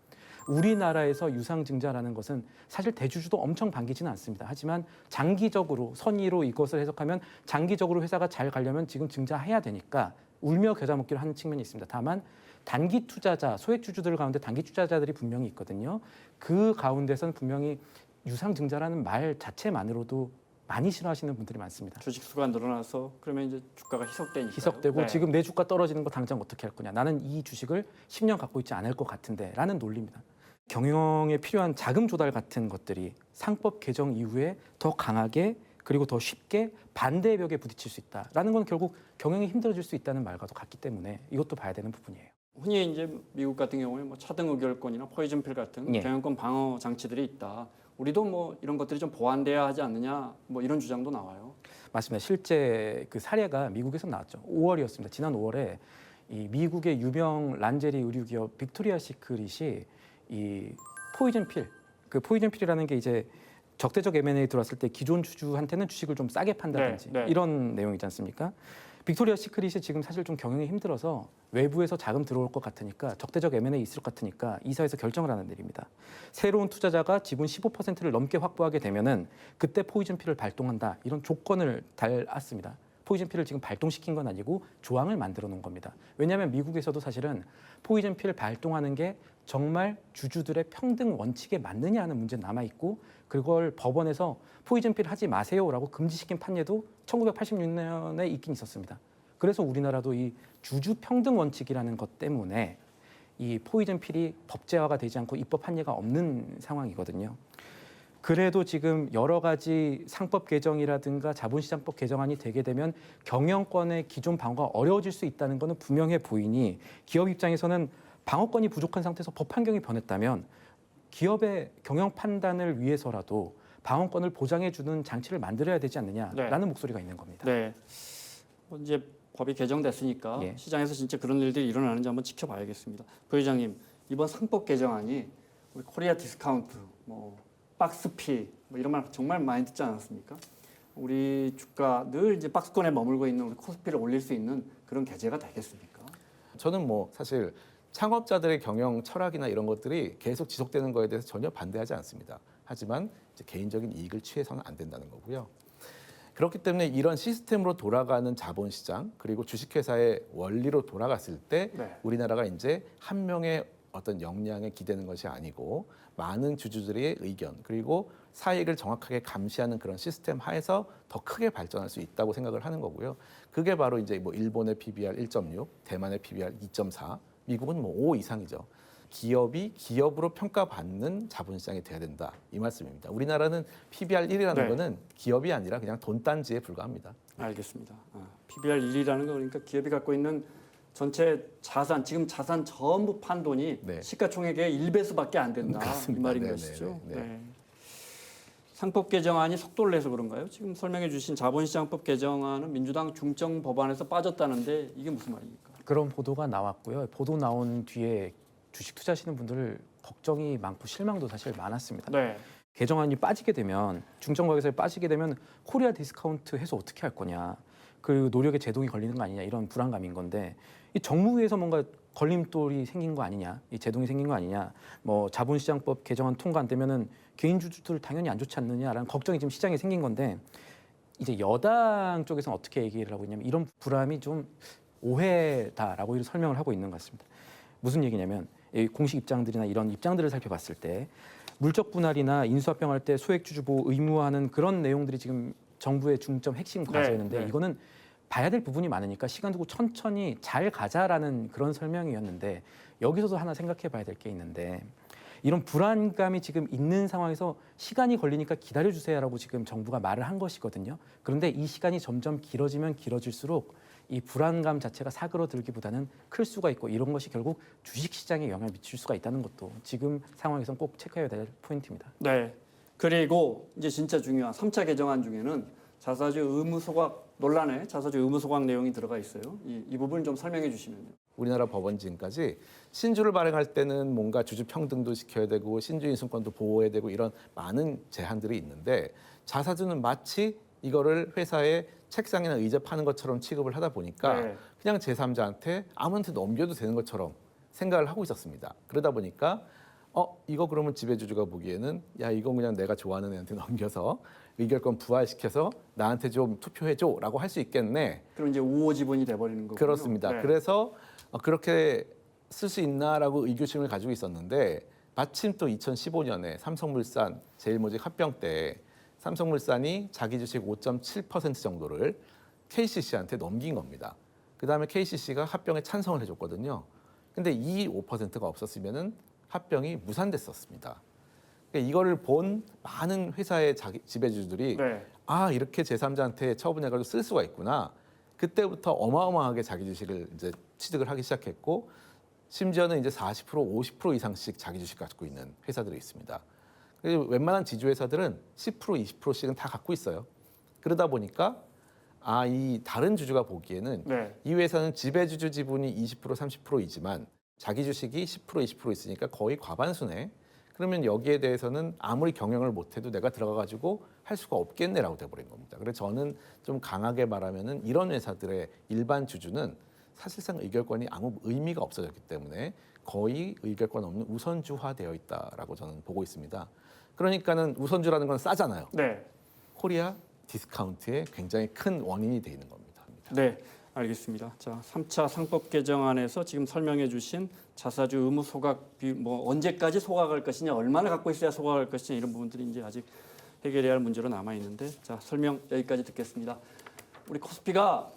우리나라에서 유상증자라는 것은 사실 대주주도 엄청 반기지는 않습니다. 하지만 장기적으로 선의로 이것을 해석하면 장기적으로 회사가 잘 가려면 지금 증자해야 되니까 울며 겨자 먹기를 하는 측면이 있습니다. 다만 단기 투자자, 소액 주주들 가운데 단기 투자자들이 분명히 있거든요. 그 가운데서는 분명히 유상증자라는 말 자체만으로도 많이 싫어하시는 분들이 많습니다. 주식 수가 늘어나서 그러면 이제 주가가 희석되니까. 희석되고 네. 지금 내 주가 떨어지는 거 당장 어떻게 할 거냐. 나는 이 주식을 10년 갖고 있지 않을 것 같은데 라는 논리입니다. 경영에 필요한 자금 조달 같은 것들이 상법 개정 이후에 더 강하게 그리고 더 쉽게 반대의 벽에 부딪힐 수 있다라는 건 결국 경영이 힘들어질 수 있다는 말과도 같기 때문에 이것도 봐야 되는 부분이에요. 흔히 이제 미국 같은 경우에 뭐 차등 의결권이나 포이즌필 같은 예. 경영권 방어 장치들이 있다. 우리도 뭐 이런 것들이 좀 보완돼야 하지 않느냐 뭐 이런 주장도 나와요. 맞습니다. 실제 그 사례가 미국에서 나왔죠. 5월이었습니다. 지난 5월에 이 미국의 유명 란제리 의류 기업 빅토리아 시크릿이 이 포이즌필, 그 포이즌필이라는 게 이제 적대적 M&A 들어왔을 때 기존 주주한테는 주식을 좀 싸게 판다든지 네, 네. 이런 내용이지 않습니까? 빅토리아 시크릿이 지금 사실 좀 경영이 힘들어서 외부에서 자금 들어올 것 같으니까 적대적 M&A 있을 것 같으니까 이사에서 결정을 하는 일입니다. 새로운 투자자가 지분 15%를 넘게 확보하게 되면은 그때 포이즌필을 발동한다 이런 조건을 달았습니다. 포이즌필을 지금 발동시킨 건 아니고 조항을 만들어 놓은 겁니다. 왜냐하면 미국에서도 사실은 포이즌필을 발동하는 게 정말 주주들의 평등 원칙에 맞느냐 하는 문제는 남아 있고 그걸 법원에서 포이즌필 하지 마세요라고 금지시킨 판례도 1986년에 있긴 있었습니다. 그래서 우리나라도 이 주주 평등 원칙이라는 것 때문에 이 포이즌필이 법제화가 되지 않고 입법 판례가 없는 상황이거든요. 그래도 지금 여러 가지 상법 개정이라든가 자본시장법 개정안이 되게 되면 경영권의 기존 방어가 어려워질 수 있다는 것은 분명해 보이니 기업 입장에서는 방어권이 부족한 상태에서 법 환경이 변했다면 기업의 경영 판단을 위해서라도 방어권을 보장해주는 장치를 만들어야 되지 않느냐라는 목소리가 있는 겁니다. 네. 뭐 이제 법이 개정됐으니까 예. 시장에서 진짜 그런 일들이 일어나는지 한번 지켜봐야겠습니다. 부회장님, 이번 상법 개정안이 우리 코리아 디스카운트, 뭐 박스피 뭐 이런 말 정말 많이 듣지 않았습니까? 우리 주가 늘 이제 박스권에 머물고 있는 우리 코스피를 올릴 수 있는 그런 계제가 되겠습니까? 저는 뭐 사실 창업자들의 경영 철학이나 이런 것들이 계속 지속되는 거에 대해서 전혀 반대하지 않습니다. 하지만 이제 개인적인 이익을 취해서는 안 된다는 거고요. 그렇기 때문에 이런 시스템으로 돌아가는 자본시장 그리고 주식회사의 원리로 돌아갔을 때 네. 우리나라가 이제 한 명의 어떤 역량에 기대는 것이 아니고 많은 주주들의 의견 그리고 사익을 정확하게 감시하는 그런 시스템 하에서 더 크게 발전할 수 있다고 생각을 하는 거고요. 그게 바로 이제 뭐 일본의 PBR 1.6, 대만의 PBR 2.4, 미국은 뭐 5 이상이죠. 기업이 기업으로 평가받는 자본시장이 돼야 된다 이 말씀입니다. 우리나라는 PBR 1이라는 네. 거는 기업이 아니라 그냥 돈단지에 불과합니다. 알겠습니다. PBR 1이라는 거 그러니까 기업이 갖고 있는 전체 자산, 지금 자산 전부 판 돈이 네. 시가총액의 1배수밖에 안 된다. 그렇습니다. 이 말인 네, 것이죠. 네, 네. 네. 상법 개정안이 속도를 내서 그런가요? 지금 설명해 주신 자본시장법 개정안은 민주당 중점 법안에서 빠졌다는데 이게 무슨 말입니까? 그런 보도가 나왔고요. 보도 나온 뒤에 주식 투자하시는 분들 걱정이 많고 실망도 사실 많았습니다. 네. 개정안이 빠지게 되면 중점가격세에 빠지게 되면 코리아 디스카운트 해서 어떻게 할 거냐, 그 노력에 제동이 걸리는 거 아니냐 이런 불안감인 건데 이 정무위에서 뭔가 걸림돌이 생긴 거 아니냐, 이 제동이 생긴 거 아니냐, 뭐 자본시장법 개정안 통과 안 되면은 개인주주들 당연히 안 좋지 않느냐라는 걱정이 지금 시장에 생긴 건데 이제 여당 쪽에서는 어떻게 얘기를 하고 있냐면 이런 불안이 좀 오해다라고 이렇게 설명을 하고 있는 것 같습니다. 무슨 얘기냐면 이 공식 입장들이나 이런 입장들을 살펴봤을 때 물적 분할이나 인수합병할 때 소액주주 보호 의무화하는 그런 내용들이 지금 정부의 중점 핵심 과제였는데 네. 이거는 봐야 될 부분이 많으니까 시간 두고 천천히 잘 가자라는 그런 설명이었는데 여기서도 하나 생각해 봐야 될 게 있는데 이런 불안감이 지금 있는 상황에서 시간이 걸리니까 기다려주세요라고 지금 정부가 말을 한 것이거든요. 그런데 이 시간이 점점 길어지면 길어질수록 이 불안감 자체가 사그러들기보다는 클 수가 있고 이런 것이 결국 주식시장에 영향을 미칠 수가 있다는 것도 지금 상황에서는 꼭 체크해야 될 포인트입니다. 네. 그리고 이제 진짜 중요한 3차 개정안 중에는 자사주 의무 소각 논란에 자사주 의무 소각 내용이 들어가 있어요. 이 부분을 좀 설명해 주시면요. 우리나라 법원 지금까지 신주를 발행할 때는 뭔가 주주 평등도 지켜야 되고 신주 인수권도 보호해야 되고 이런 많은 제한들이 있는데 자사주는 마치 이거를 회사의 책상이나 의자 파는 것처럼 취급을 하다 보니까 네. 그냥 제3자한테 아무한테 넘겨도 되는 것처럼 생각을 하고 있었습니다. 그러다 보니까 이거 그러면 지배주주가 보기에는 야 이거 그냥 내가 좋아하는 애한테 넘겨서 의결권 부활시켜서 나한테 좀 투표해줘라고 할 수 있겠네. 그럼 이제 우호 지분이 돼버리는 거고요. 그렇습니다. 네. 그래서 그렇게 쓸 수 있나라고 의구심을 가지고 있었는데 마침 또 2015년에 삼성물산 제일모직 합병 때 삼성물산이 자기 주식 5.7% 정도를 KCC한테 넘긴 겁니다. 그다음에 KCC가 합병에 찬성을 해줬거든요. 근데 이 5%가 없었으면은 합병이 무산됐었습니다. 그러니까 이거를 본 많은 회사의 지배주들이 네. 이렇게 제3자한테 처분해가지고 쓸 수가 있구나. 그때부터 어마어마하게 자기 주식을 이제 취득을 하기 시작했고 심지어는 이제 40%, 50% 이상씩 자기 주식 갖고 있는 회사들이 있습니다. 그리고 웬만한 지주회사들은 10%, 20%씩은 다 갖고 있어요. 그러다 보니까 이 다른 주주가 보기에는 네. 이 회사는 지배주주 지분이 20%, 30%이지만 자기 주식이 10%, 20% 있으니까 거의 과반수네. 그러면 여기에 대해서는 아무리 경영을 못해도 내가 들어가가지고 할 수가 없겠네라고 돼버린 겁니다. 그래서 저는 좀 강하게 말하면은 이런 회사들의 일반 주주는 사실상 의결권이 아무 의미가 없어졌기 때문에 거의 의결권 없는 우선주화되어 있다라고 저는 보고 있습니다. 그러니까는 우선주라는 건 싸잖아요. 네. 코리아 디스카운트의 굉장히 큰 원인이 돼 있는 겁니다. 네. 알겠습니다. 자, 3차 상법 개정안에서 지금 설명해 주신 자사주 의무 소각 뭐 언제까지 소각할 것이냐, 얼마나 갖고 있어야 소각할 것이냐 이런 부분들이 이제 아직 해결해야 할 문제로 남아 있는데 자, 설명 여기까지 듣겠습니다. 우리 코스피가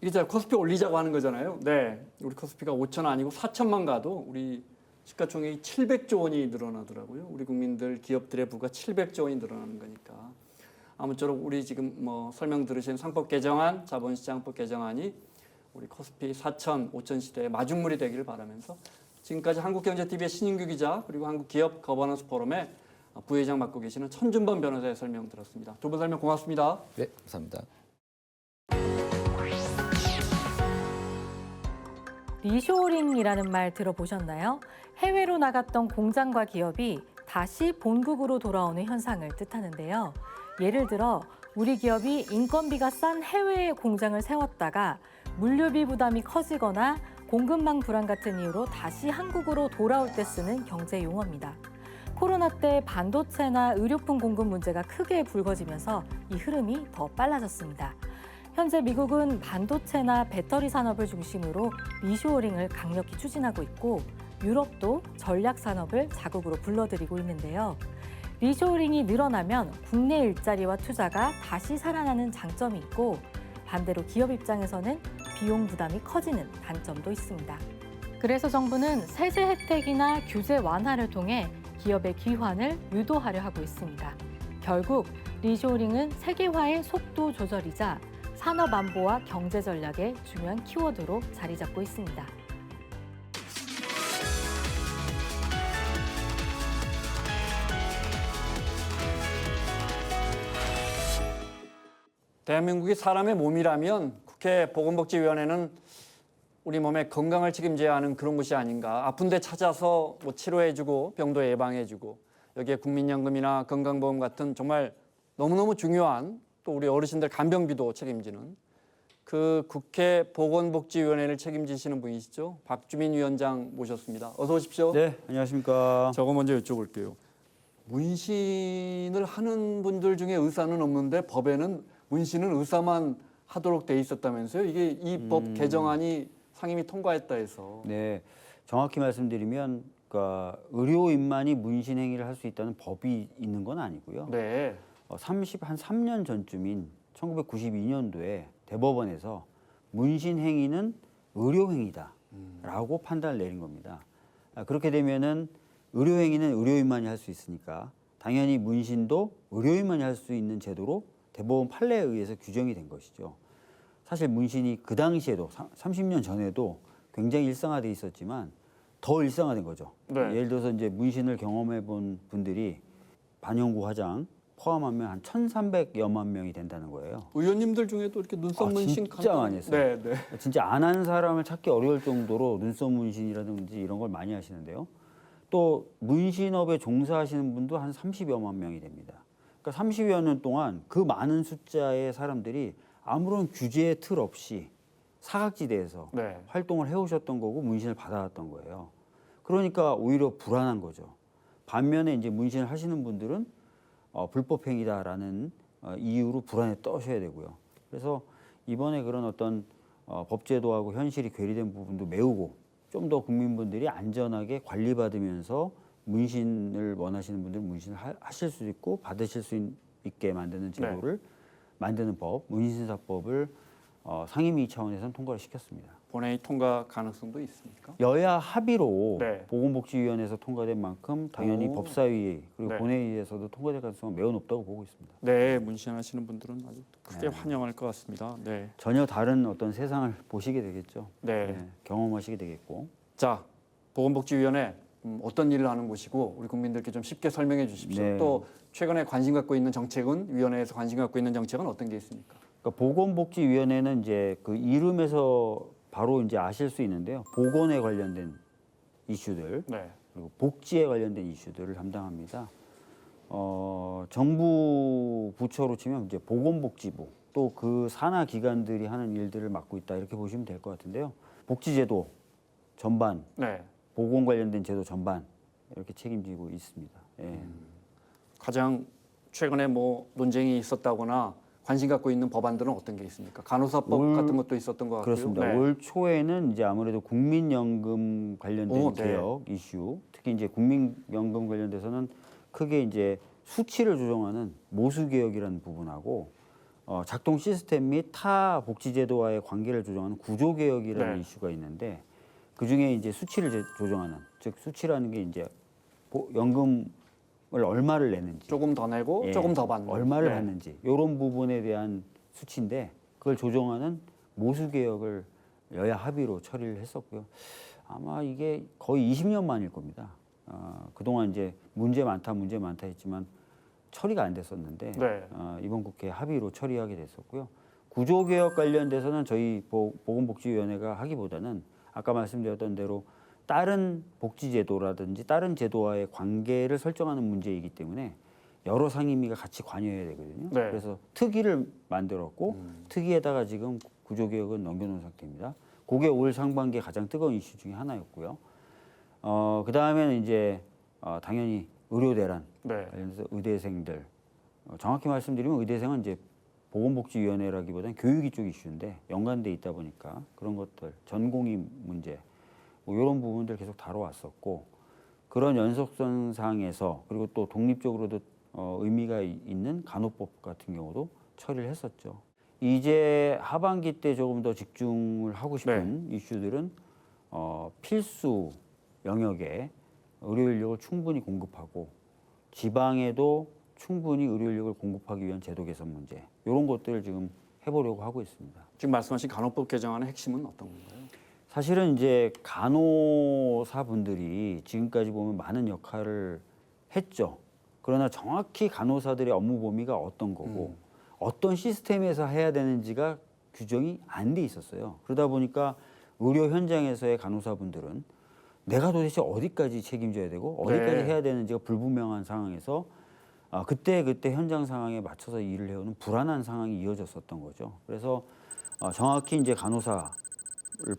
이게 코스피 올리자고 하는 거잖아요. 네. 우리 코스피가 5천 아니고 4천만 가도 우리 시가총액이 700조 원이 늘어나더라고요. 우리 국민들 기업들의 부가 700조 원이 늘어나는 거니까. 아무쪼록 우리 지금 뭐 설명 들으신 상법 개정안, 자본시장법 개정안이 우리 코스피 4천, 5천 시대의 마중물이 되기를 바라면서 지금까지 한국경제TV의 신인규 기자 그리고 한국기업 거버넌스 포럼의 부회장 맡고 계시는 천준범 변호사의 설명 들었습니다. 두 분 설명 고맙습니다. 네, 감사합니다. 리쇼링이라는 말 들어보셨나요? 해외로 나갔던 공장과 기업이 다시 본국으로 돌아오는 현상을 뜻하는데요. 예를 들어 우리 기업이 인건비가 싼 해외에 공장을 세웠다가 물류비 부담이 커지거나 공급망 불안 같은 이유로 다시 한국으로 돌아올 때 쓰는 경제 용어입니다. 코로나 때 반도체나 의료품 공급 문제가 크게 불거지면서 이 흐름이 더 빨라졌습니다. 현재 미국은 반도체나 배터리 산업을 중심으로 리쇼어링을 강력히 추진하고 있고 유럽도 전략 산업을 자국으로 불러들이고 있는데요. 리쇼어링이 늘어나면 국내 일자리와 투자가 다시 살아나는 장점이 있고 반대로 기업 입장에서는 비용 부담이 커지는 단점도 있습니다. 그래서 정부는 세제 혜택이나 규제 완화를 통해 기업의 기환을 유도하려 하고 있습니다. 결국 리쇼어링은 세계화의 속도 조절이자 산업 안보와 경제 전략의 중요한 키워드로 자리 잡고 있습니다. 대한민국이 사람의 몸이라면 국회 보건복지위원회는 우리 몸의 건강을 책임져야 하는 그런 것이 아닌가. 아픈데 찾아서 뭐 치료해주고 병도 예방해주고 여기에 국민연금이나 건강보험 같은 정말 너무너무 중요한 또 우리 어르신들 간병비도 책임지는 그 국회 보건복지위원회를 책임지시는 분이시죠. 박주민 위원장 모셨습니다. 어서 오십시오. 네, 안녕하십니까. 저거 먼저 여쭤볼게요. 문신을 하는 분들 중에 의사는 없는데 법에는 문신은 의사만 하도록 돼 있었다면서요? 이게 이 법 개정안이 상임위 통과했다 해서. 네, 정확히 말씀드리면 그러니까 의료인만이 문신 행위를 할 수 있다는 법이 있는 건 아니고요. 네. 한 3년 전쯤인 1992년도에 대법원에서 문신 행위는 의료 행위다라고 판단을 내린 겁니다. 그렇게 되면은 의료 행위는 의료인만이 할 수 있으니까 당연히 문신도 의료인만이 할 수 있는 제도로 대법원 판례에 의해서 규정이 된 것이죠. 사실 문신이 그 당시에도 30년 전에도 굉장히 일상화돼 있었지만 더 일상화된 거죠. 네. 예를 들어서 이제 문신을 경험해 본 분들이 반영구 화장 포함하면 한 1,300여만 명이 된다는 거예요. 의원님들 중에도 이렇게 눈썹 문신 진짜 많이 했어요. 네, 네. 진짜 안 하는 사람을 찾기 어려울 정도로 눈썹 문신이라든지 이런 걸 많이 하시는데요. 또 문신업에 종사하시는 분도 한 30여만 명이 됩니다. 그러니까 30여 년 동안 그 많은 숫자의 사람들이 아무런 규제 틀 없이 사각지대에서 네. 활동을 해오셨던 거고 문신을 받아왔던 거예요. 그러니까 오히려 불안한 거죠. 반면에 이제 문신을 하시는 분들은 불법행위다라는 이유로 불안에 떠셔야 되고요. 그래서 이번에 그런 어떤 법제도하고 현실이 괴리된 부분도 메우고 좀 더 국민분들이 안전하게 관리받으면서 문신을 원하시는 분들은 문신을 하실 수 있고 받으실 수 있게 만드는 제도를 만드는 법, 문신사법을 상임위 차원에서는 통과를 시켰습니다. 본회의 통과 가능성도 있습니까? 여야 합의로 네. 보건복지위원회에서 통과된 만큼 당연히 오. 법사위 그리고 네. 본회의에서도 통과될 가능성은 매우 높다고 보고 있습니다. 네, 문신하시는 분들은 아주 크게 네. 환영할 것 같습니다. 네. 전혀 다른 어떤 세상을 보시게 되겠죠. 네. 경험하시게 되겠고. 자, 보건복지위원회 어떤 일을 하는 곳이고 우리 국민들께 좀 쉽게 설명해 주십시오. 네. 또 최근에 관심 갖고 있는 정책은 위원회에서 관심 갖고 있는 정책은 어떤 게 있습니까? 그러니까 보건복지위원회는 이제 그 이름에서 바로 이제 아실 수 있는데요. 보건에 관련된 이슈들 네. 그리고 복지에 관련된 이슈들을 담당합니다. 정부 부처로 치면 이제 보건복지부 또 그 산하 기관들이 하는 일들을 맡고 있다 이렇게 보시면 될 것 같은데요. 복지제도 전반, 네. 보건 관련된 제도 전반 이렇게 책임지고 있습니다. 예. 가장 최근에 뭐 논쟁이 있었다거나 관심 갖고 있는 법안들은 어떤 게 있습니까? 간호사법 같은 것도 있었던 것 같고요. 그렇습니다. 네. 올 초에는 이제 아무래도 국민연금 관련된 오, 네. 개혁 이슈, 특히 이제 국민연금 관련돼서는 크게 이제 수치를 조정하는 모수 개혁이라는 부분하고 작동 시스템 및 타 복지제도와의 관계를 조정하는 구조 개혁이라는 네. 이슈가 있는데 그 중에 이제 수치를 조정하는 즉 수치라는 게 이제 연금을 얼마를 내는지 조금 더 내고 예, 조금 더 받는. 얼마를 네. 받는지 이런 부분에 대한 수치인데 그걸 조정하는 모수 개혁을 여야 합의로 처리를 했었고요. 아마 이게 거의 20년 만일 겁니다. 그동안 이제 문제 많다 했지만 처리가 안 됐었는데 네. 이번 국회 합의로 처리하게 됐었고요. 구조 개혁 관련돼서는 저희 보건복지위원회가 하기보다는 아까 말씀드렸던 대로 다른 복지제도라든지 다른 제도와의 관계를 설정하는 문제이기 때문에 여러 상임위가 같이 관여해야 되거든요. 네. 그래서 특위를 만들었고 특위에다가 지금 구조개혁은 넘겨놓은 상태입니다. 그게 올 상반기에 가장 뜨거운 이슈 중에 하나였고요. 그 다음에는 이제 당연히 의료대란 네. 관련해서 의대생들 정확히 말씀드리면 의대생은 이제 보건복지위원회라기보다는 교육위 쪽 이슈인데 연관돼 있다 보니까 그런 것들 전공의 문제 뭐 이런 부분들 계속 다뤄왔었고 그런 연속선상에서 그리고 또 독립적으로도 의미가 있는 간호법 같은 경우도 처리를 했었죠. 이제 하반기 때 조금 더 집중을 하고 싶은 이슈들은 필수 영역에 의료 인력을 충분히 공급하고 지방에도 충분히 의료 인력을 공급하기 위한 제도 개선 문제 이런 것들을 지금 해보려고 하고 있습니다. 지금 말씀하신 간호법 개정안의 핵심은 어떤 건가요? 사실은 이제 간호사분들이 지금까지 보면 많은 역할을 했죠. 그러나 정확히 간호사들의 업무 범위가 어떤 거고 어떤 시스템에서 해야 되는지가 규정이 안 돼 있었어요. 그러다 보니까 의료 현장에서의 간호사분들은 내가 도대체 어디까지 책임져야 되고 어디까지 네. 해야 되는지가 불분명한 상황에서 그때 현장 상황에 맞춰서 일을 해오는 불안한 상황이 이어졌었던 거죠. 그래서 정확히 이제 간호사를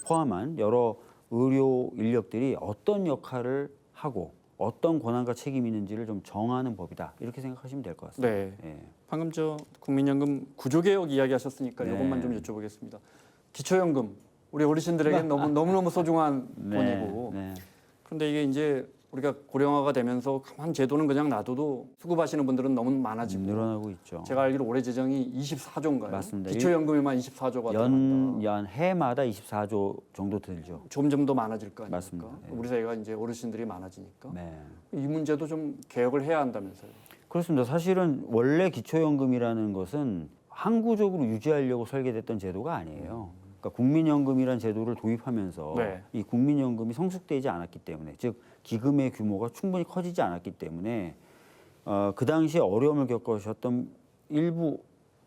포함한 여러 의료 인력들이 어떤 역할을 하고 어떤 권한과 책임이 있는지를 좀 정하는 법이다. 이렇게 생각하시면 될 것 같습니다. 네. 예. 방금 저 국민연금 구조개혁 이야기하셨으니까 네. 이것만 좀 여쭤보겠습니다. 기초연금 우리 어르신들에겐 너무너무 소중한 네, 돈이고 네. 그런데 이게 이제 우리가 고령화가 되면서 가만 제도는 그냥 놔둬도 수급하시는 분들은 너무 많아지고 늘어나고 있죠. 제가 알기로 올해 재정이 24조인가요? 맞습니다. 기초연금에만 24조가 들어간다. 연 해마다 24조 정도 들죠. 점점 더 많아질 거 아닙니까? 맞습니다. 예. 우리 사회가 이제 어르신들이 많아지니까 네. 이 문제도 좀 개혁을 해야 한다면서요. 그렇습니다. 사실은 원래 기초연금이라는 것은 항구적으로 유지하려고 설계됐던 제도가 아니에요. 그러니까 국민연금이라는 제도를 도입하면서 네. 이 국민연금이 성숙되지 않았기 때문에, 즉 기금의 규모가 충분히 커지지 않았기 때문에 그 당시에 어려움을 겪으셨던 일부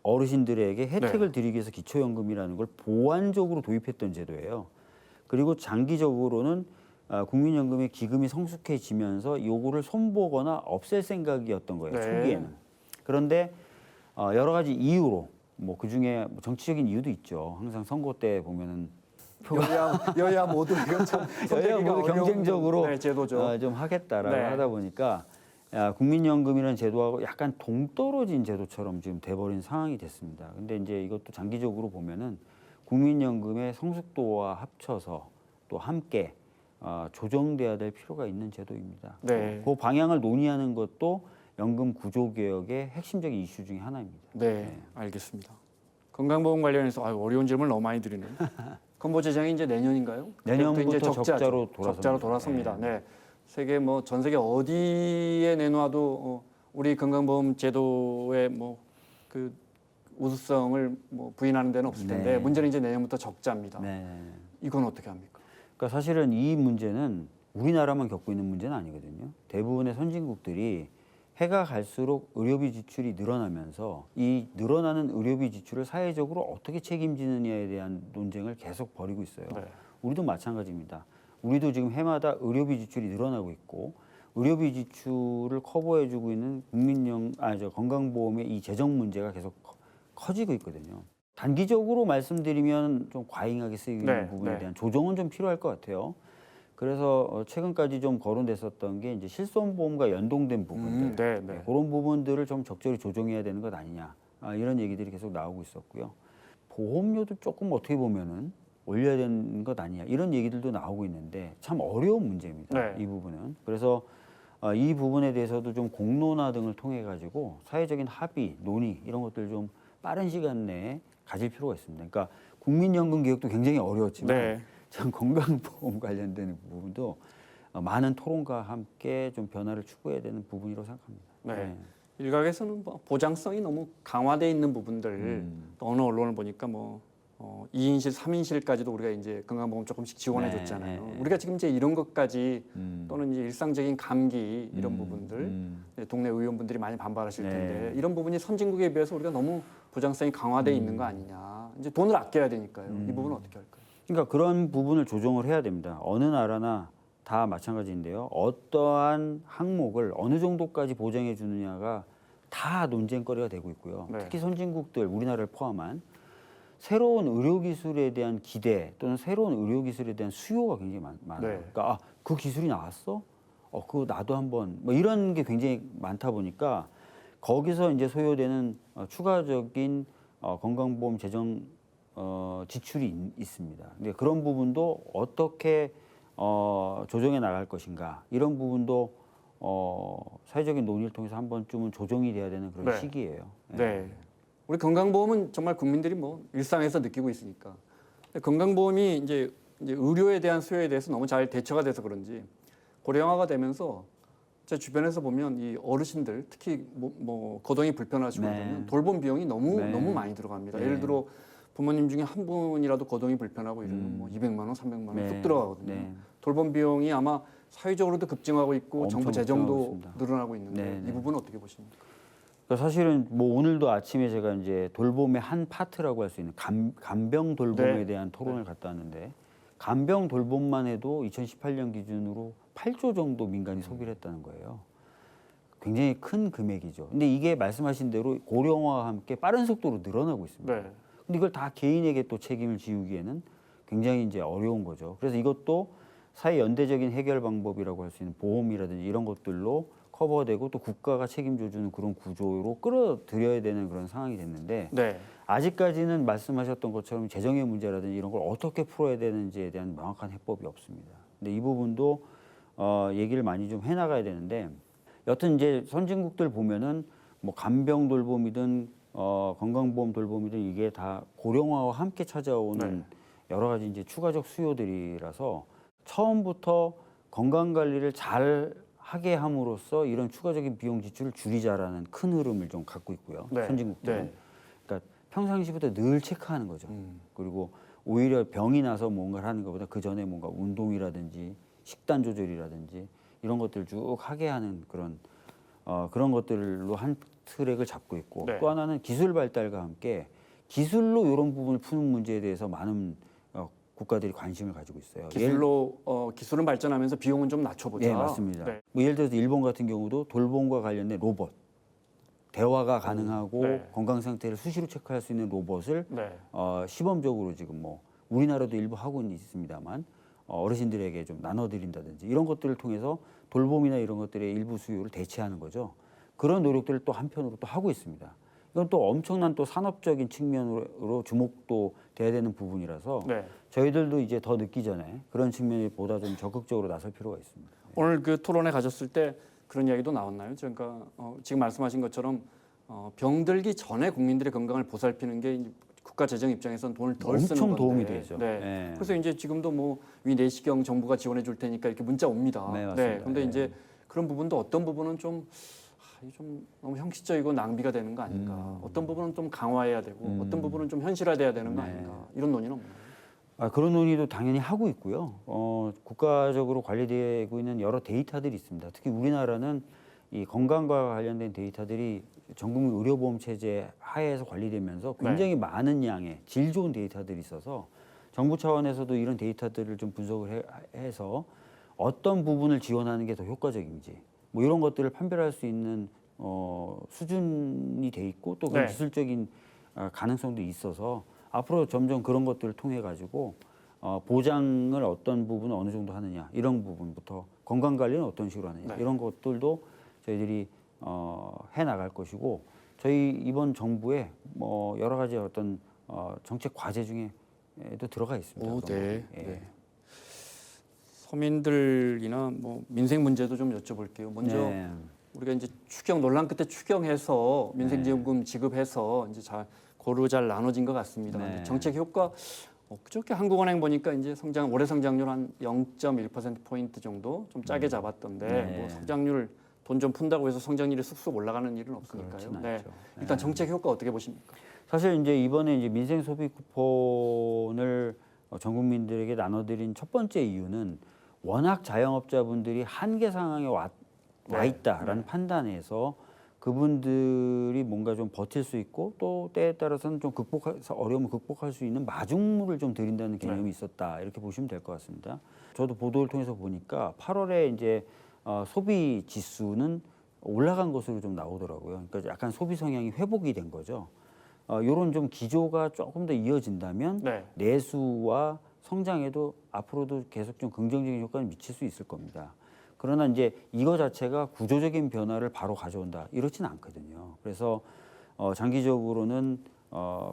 어르신들에게 혜택을 드리기 위해서 기초연금이라는 걸 보완적으로 도입했던 제도예요. 그리고 장기적으로는 국민연금의 기금이 성숙해지면서 요거를 손보거나 없앨 생각이었던 거예요. 네. 초기에는. 그런데 여러 가지 이유로 그 중에 정치적인 이유도 있죠. 항상 선거 때 보면은 여야 모두 이건 참 여야 선택하기가 모두 어려운 경쟁적으로 네, 제도죠. 좀 하겠다라고 네. 하다 보니까 국민연금이라는 제도하고 약간 동떨어진 제도처럼 지금 돼버린 상황이 됐습니다. 근데 이제 이것도 장기적으로 보면은 국민연금의 성숙도와 합쳐서 또 함께 조정돼야 될 필요가 있는 제도입니다. 네. 그 방향을 논의하는 것도 연금 구조 개혁의 핵심적인 이슈 중에 하나입니다. 네, 알겠습니다. 건강보험 관련해서 어려운 질문을 너무 많이 드리네요. 건보 재정이 이제 내년인가요? 내년부터 그때부터 이제 적자로 적자로 돌아섭니다. 네. 세계 전 세계 어디에 내놔도 우리 건강보험 제도의 그 우수성을 부인하는 데는 없을 텐데 네. 문제는 이제 내년부터 적자입니다. 네. 이건 어떻게 합니까? 그러니까 사실은 이 문제는 우리나라만 겪고 있는 문제는 아니거든요. 대부분의 선진국들이 해가 갈수록 의료비 지출이 늘어나면서 이 늘어나는 의료비 지출을 사회적으로 어떻게 책임지느냐에 대한 논쟁을 계속 벌이고 있어요. 네. 우리도 마찬가지입니다. 우리도 지금 해마다 의료비 지출이 늘어나고 있고 의료비 지출을 커버해주고 있는 건강보험의 이 재정 문제가 계속 커지고 있거든요. 단기적으로 말씀드리면 좀 과잉하게 쓰이는 네, 부분에 네. 대한 조정은 좀 필요할 것 같아요. 그래서 최근까지 좀 거론됐었던 게 이제 실손보험과 연동된 부분들, 네, 네. 그런 부분들을 좀 적절히 조정해야 되는 것 아니냐 이런 얘기들이 계속 나오고 있었고요. 보험료도 조금 어떻게 보면은 올려야 되는 것 아니냐 이런 얘기들도 나오고 있는데 참 어려운 문제입니다. 네. 이 부분은. 그래서 이 부분에 대해서도 좀 공론화 등을 통해 가지고 사회적인 합의, 논의 이런 것들 좀 빠른 시간 내에 가질 필요가 있습니다. 그러니까 국민연금 개혁도 굉장히 어려웠지만 네. 참 건강보험 관련된 부분도 많은 토론과 함께 좀 변화를 추구해야 되는 부분이라고 생각합니다. 네. 일각에서는 보장성이 너무 강화돼 있는 부분들 또 어느 언론을 보니까 2인실, 3인실까지도 우리가 이제 건강보험 조금씩 지원해 네, 줬잖아요. 네. 우리가 지금 이제 이런 것까지 또는 이제 일상적인 감기 이런 부분들 동네 의원분들이 많이 반발하실 네. 텐데 이런 부분이 선진국에 비해서 우리가 너무 보장성이 강화돼 있는 거 아니냐. 이제 돈을 아껴야 되니까요. 이 부분은 어떻게 할까요? 그러니까 그런 부분을 조정을 해야 됩니다. 어느 나라나 다 마찬가지인데요. 어떠한 항목을 어느 정도까지 보장해 주느냐가 다 논쟁거리가 되고 있고요. 네. 특히 선진국들, 우리나라를 포함한 새로운 의료기술에 대한 기대 또는 새로운 의료기술에 대한 수요가 굉장히 많아요. 네. 그러니까 그 기술이 나왔어? 그거 나도 한번 이런 게 굉장히 많다 보니까 거기서 이제 소요되는 추가적인 건강보험 재정 지출이 있습니다. 근데 그런 부분도 어떻게 조정해 나갈 것인가 이런 부분도 사회적인 논의를 통해서 한 번쯤은 조정이 돼야 되는 그런 네. 시기예요. 네. 우리 건강보험은 정말 국민들이 일상에서 느끼고 있으니까. 근데 건강보험이 이제 의료에 대한 수요에 대해서 너무 잘 대처가 돼서 그런지 고령화가 되면서 제 주변에서 보면 이 어르신들 특히 거동이 불편하시고 네. 그러면 돌봄 비용이 너무 네. 많이 들어갑니다. 네. 예를 들어 부모님 중에 한 분이라도 거동이 불편하고 이러면 200만 원, 300만 원 뚝 네. 들어가거든요. 네. 돌봄 비용이 아마 사회적으로도 급증하고 있고 엄청 정부 재정도 급증하고 있습니다. 늘어나고 있는데 네, 네. 이 부분은 어떻게 보십니까? 그러니까 사실은 오늘도 아침에 제가 이제 돌봄의 한 파트라고 할 수 있는 간병 돌봄에 네. 대한 토론을 갔다 왔는데 간병 돌봄만 해도 2018년 기준으로 8조 정도 민간이 소비를 했다는 거예요. 굉장히 큰 금액이죠. 근데 이게 말씀하신 대로 고령화와 함께 빠른 속도로 늘어나고 있습니다. 네. 근데 이걸 다 개인에게 또 책임을 지우기에는 굉장히 이제 어려운 거죠. 그래서 이것도 사회 연대적인 해결 방법이라고 할 수 있는 보험이라든지 이런 것들로 커버되고 또 국가가 책임져주는 그런 구조로 끌어들여야 되는 그런 상황이 됐는데 네. 아직까지는 말씀하셨던 것처럼 재정의 문제라든지 이런 걸 어떻게 풀어야 되는지에 대한 명확한 해법이 없습니다. 근데 이 부분도 얘기를 많이 좀 해나가야 되는데 여튼 이제 선진국들 보면은 뭐 간병 돌봄이든 건강보험 돌봄이든 이게 다 고령화와 함께 찾아오는 여러 가지 이제 추가적 수요들이라서 처음부터 건강 관리를 잘 하게 함으로써 이런 추가적인 비용 지출을 줄이자라는 큰 흐름을 좀 갖고 있고요. 네. 선진국들은. 네. 그러니까 평상시부터 늘 체크하는 거죠. 그리고 오히려 병이 나서 뭔가를 하는 것보다 그 전에 뭔가 운동이라든지 식단 조절이라든지 이런 것들을 쭉 하게 하는 그런 것들로 한 트랙을 잡고 있고 네. 또 하나는 기술 발달과 함께 기술로 이런 부분을 푸는 문제에 대해서 많은 국가들이 관심을 가지고 있어요. 기술은 발전하면서 비용은 좀 낮춰보자. 네, 맞습니다. 네. 뭐 예를 들어서 일본 같은 경우도 돌봄과 관련된 로봇, 대화가 가능하고 네. 건강 상태를 수시로 체크할 수 있는 로봇을 네. 시범적으로 지금 뭐 우리나라도 일부 하고 있습니다만 어르신들에게 좀 나눠드린다든지 이런 것들을 통해서 돌봄이나 이런 것들의 일부 수요를 대체하는 거죠. 그런 노력들을 또 한편으로 또 하고 있습니다. 이건 또 엄청난 또 산업적인 측면으로 주목도 돼야 되는 부분이라서 네. 저희들도 이제 더 늦기 전에 그런 측면이 보다 좀 적극적으로 나설 필요가 있습니다. 오늘 그 토론회 가졌을 때 그런 이야기도 나왔나요? 그러니까 지금 말씀하신 것처럼 병들기 전에 국민들의 건강을 보살피는 게 이제 국가 재정 입장에서는 돈을 덜 쓰는 엄청 건데. 도움이 되죠. 네. 네. 그래서 이제 지금도 뭐 위 내시경 정부가 지원해 줄 테니까 이렇게 문자 옵니다. 네, 맞습니다. 그런데 네. 이제 그런 부분도 어떤 부분은 좀 너무 형식적이고 낭비가 되는 거 아닌가. 어떤 부분은 좀 강화해야 되고 어떤 부분은 좀 현실화돼야 되는 거 네. 아닌가. 이런 논의는 없나요? 그런 논의도 당연히 하고 있고요. 국가적으로 관리되고 있는 여러 데이터들이 있습니다. 특히 우리나라는 이 건강과 관련된 데이터들이 전국민 의료보험 체제 하에서 관리되면서 굉장히 많은 양의 질 좋은 데이터들이 있어서 정부 차원에서도 이런 데이터들을 좀 분석을 해서 어떤 부분을 지원하는 게 더 효과적인지 뭐 이런 것들을 판별할 수 있는 수준이 돼 있고 또 그런 네. 기술적인 가능성도 있어서 앞으로 점점 그런 것들을 통해 가지고 보장을 어떤 부분을 어느 정도 하느냐 이런 부분부터 건강 관리는 어떤 식으로 하느냐 네. 이런 것들도 저희들이 해 나갈 것이고 저희 이번 정부에 뭐 여러 가지 어떤 정책 과제 중에도 들어가 있습니다. 오, 그런 네. 부분이. 예. 네. 서민들이나 뭐 민생 문제도 좀 여쭤볼게요. 먼저 네. 우리가 이제 논란 끝에 추경해서 민생지원금 지급해서 이제 고루 잘 나눠진 것 같습니다. 네. 근데 정책 효과 그저께 한국은행 보니까 이제 올해 성장률 한 0.1% 포인트 정도 좀 짜게 잡았던데 네. 뭐 성장률 돈 좀 푼다고 해서 성장률이 쑥쑥 올라가는 일은 없으니까요. 그렇진 네. 않죠. 일단 정책 효과 어떻게 보십니까? 사실 이제 이번에 이제 민생 소비 쿠폰을 전 국민들에게 나눠드린 첫 번째 이유는 워낙 자영업자분들이 한계 상황에 와 있다라는 판단에서 그분들이 뭔가 좀 버틸 수 있고 또 때에 따라서는 좀 어려움을 극복할 수 있는 마중물을 좀 드린다는 개념이 있었다 이렇게 보시면 될 것 같습니다. 저도 보도를 통해서 보니까 8월에 이제 소비 지수는 올라간 것으로 좀 나오더라고요. 그러니까 약간 소비 성향이 회복이 된 거죠. 이런 좀 기조가 조금 더 이어진다면 내수와 성장에도 앞으로도 계속 좀 긍정적인 효과를 미칠 수 있을 겁니다. 그러나 이제 이거 자체가 구조적인 변화를 바로 가져온다 이렇지는 않거든요. 그래서 장기적으로는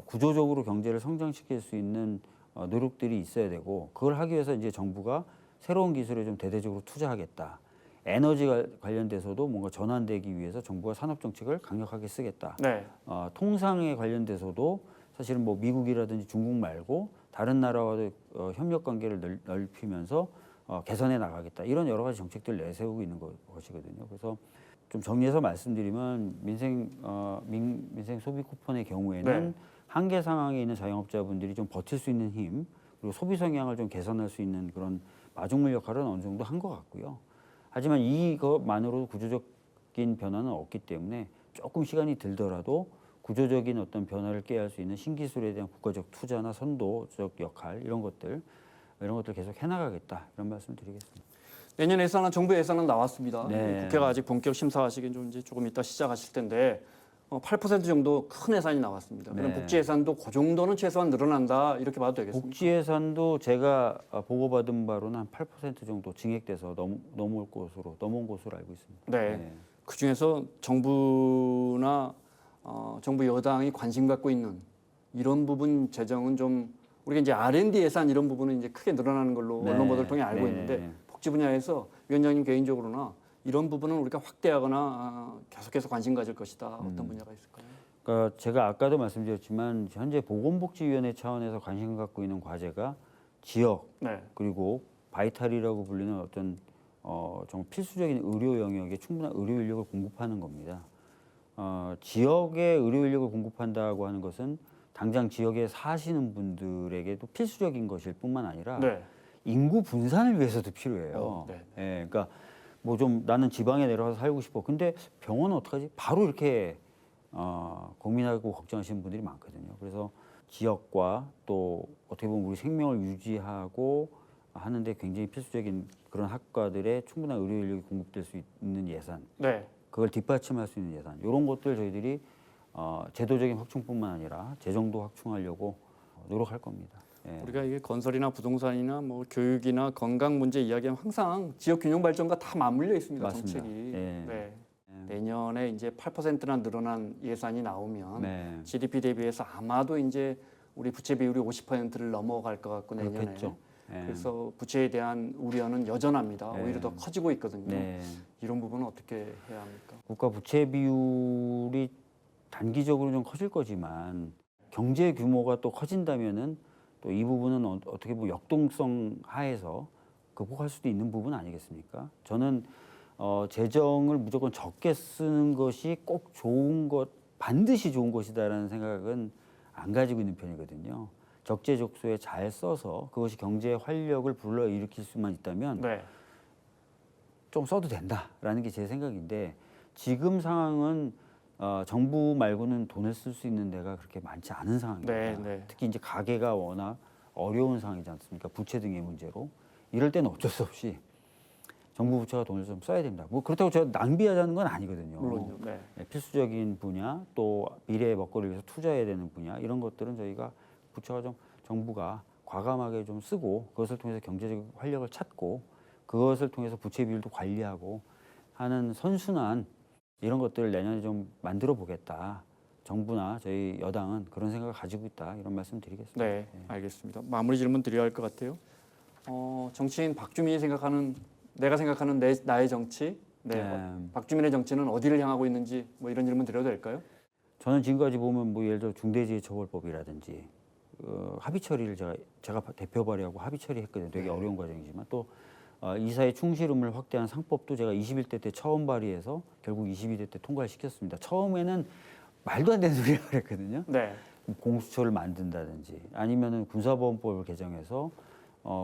구조적으로 경제를 성장시킬 수 있는 노력들이 있어야 되고 그걸 하기 위해서 이제 정부가 새로운 기술에 좀 대대적으로 투자하겠다. 에너지 관련돼서도 뭔가 전환되기 위해서 정부가 산업 정책을 강력하게 쓰겠다. 네. 통상에 관련돼서도 사실은 뭐 미국이라든지 중국 말고 다른 나라와도 협력 관계를 넓히면서 개선해 나가겠다. 이런 여러 가지 정책들을 내세우고 있는 것이거든요. 그래서 좀 정리해서 말씀드리면 민생 소비 쿠폰의 경우에는 한계 상황에 있는 자영업자분들이 좀 버틸 수 있는 힘 그리고 소비 성향을 좀 개선할 수 있는 그런 마중물 역할은 어느 정도 한 것 같고요. 하지만 이것만으로도 구조적인 변화는 없기 때문에 조금 시간이 들더라도 구조적인 어떤 변화를 꾀할 수 있는 신기술에 대한 국가적 투자나 선도적 역할 이런 것들 이런 것들 계속 해나가겠다 이런 말씀 드리겠습니다. 내년 예산안, 정부 예산은 나왔습니다. 네. 국회가 아직 본격 심사하시긴 좀 이제 조금 이따 시작하실 텐데 8% 정도 큰 예산이 나왔습니다. 그럼 네. 복지 예산도 그 정도는 최소한 늘어난다 이렇게 봐도 되겠습니까? 복지 예산도 제가 보고받은 바로는 한 8% 정도 증액돼서 넘어온 것으로 알고 있습니다. 네. 그 중에서 정부나 정부 여당이 관심 갖고 있는 이런 부분 재정은 좀 우리가 이제 R&D 예산 이런 부분은 이제 크게 늘어나는 걸로 네. 언론 보도를 통해 알고 네. 있는데 복지 분야에서 위원장님 개인적으로나 이런 부분은 우리가 확대하거나 계속해서 관심 가질 것이다. 어떤 분야가 있을까요? 그러니까 제가 아까도 말씀드렸지만 현재 보건복지위원회 차원에서 관심 갖고 있는 과제가 지역 네. 그리고 바이탈이라고 불리는 어떤 정말 필수적인 의료 영역에 충분한 의료 인력을 공급하는 겁니다. 지역에 의료 인력을 공급한다고 하는 것은 당장 지역에 사시는 분들에게도 필수적인 것일 뿐만 아니라 네. 인구 분산을 위해서도 필요해요. 네. 예, 그러니까 뭐 좀 나는 지방에 내려가서 살고 싶어. 근데 병원은 어떡하지? 바로 이렇게 고민하고 걱정하시는 분들이 많거든요. 그래서 지역과 또 어떻게 보면 우리 생명을 유지하고 하는데 굉장히 필수적인 그런 학과들의 충분한 의료 인력이 공급될 수 있는 예산, 네. 그걸 뒷받침할 수 있는 예산, 이런 것들 저희들이 제도적인 확충뿐만 아니라 재정도 확충하려고 노력할 겁니다. 예. 우리가 이게 건설이나 부동산이나 뭐 교육이나 건강 문제 이야기하면 항상 지역 균형 발전과 다 맞물려 있습니다. 맞습니다. 정책이. 예. 네. 내년에 이제 8%나 늘어난 예산이 나오면 네. GDP 대비해서 아마도 이제 우리 부채 비율이 50%를 넘어갈 것 같고 내년에. 그렇겠죠. 예. 그래서 부채에 대한 우려는 여전합니다. 네. 오히려 더 커지고 있거든요. 네. 이런 부분은 어떻게 해야 합니까? 국가 부채 비율이 단기적으로 좀 커질 거지만 경제 규모가 또 커진다면은 또 이 부분은 어떻게 보면 역동성 하에서 극복할 수도 있는 부분 아니겠습니까? 저는 재정을 무조건 적게 쓰는 것이 꼭 좋은 것, 반드시 좋은 것이다라는 생각은 안 가지고 있는 편이거든요. 적재적소에 잘 써서 그것이 경제의 활력을 불러일으킬 수만 있다면 네. 좀 써도 된다라는 게 제 생각인데 지금 상황은 정부 말고는 돈을 쓸 수 있는 데가 그렇게 많지 않은 상황입니다. 네, 네. 특히 이제 가계가 워낙 어려운 상황이지 않습니까? 부채 등의 문제로 이럴 때는 어쩔 수 없이 정부 부처가 돈을 좀 써야 됩니다. 뭐 그렇다고 제가 낭비하자는 건 아니거든요. 물론요. 네. 네, 필수적인 분야 또 미래의 먹거리를 위해서 투자해야 되는 분야 이런 것들은 저희가 부처가 좀 정부가 과감하게 좀 쓰고 그것을 통해서 경제적 활력을 찾고 그것을 통해서 부채 비율도 관리하고 하는 선순환 이런 것들을 내년에 좀 만들어 보겠다. 정부나 저희 여당은 그런 생각을 가지고 있다. 이런 말씀 드리겠습니다. 네, 알겠습니다. 마무리 질문 드려야 할 것 같아요. 정치인 박주민이 생각하는 내가 생각하는 나의 정치, 박주민의 정치는 어디를 향하고 있는지 뭐 이런 질문 드려도 될까요? 저는 지금까지 보면 뭐 예를 들어 중대재해처벌법이라든지 합의 처리를 제가 대표 발의하고 합의 처리했거든요. 되게 어려운 과정이지만 또 이사의 충실음을 확대한 상법도 제가 21대 때 처음 발의해서 결국 22대 때 통과를 시켰습니다. 처음에는 말도 안 되는 소리라고 그랬거든요. 네. 공수처를 만든다든지 아니면은 군사보안법을 개정해서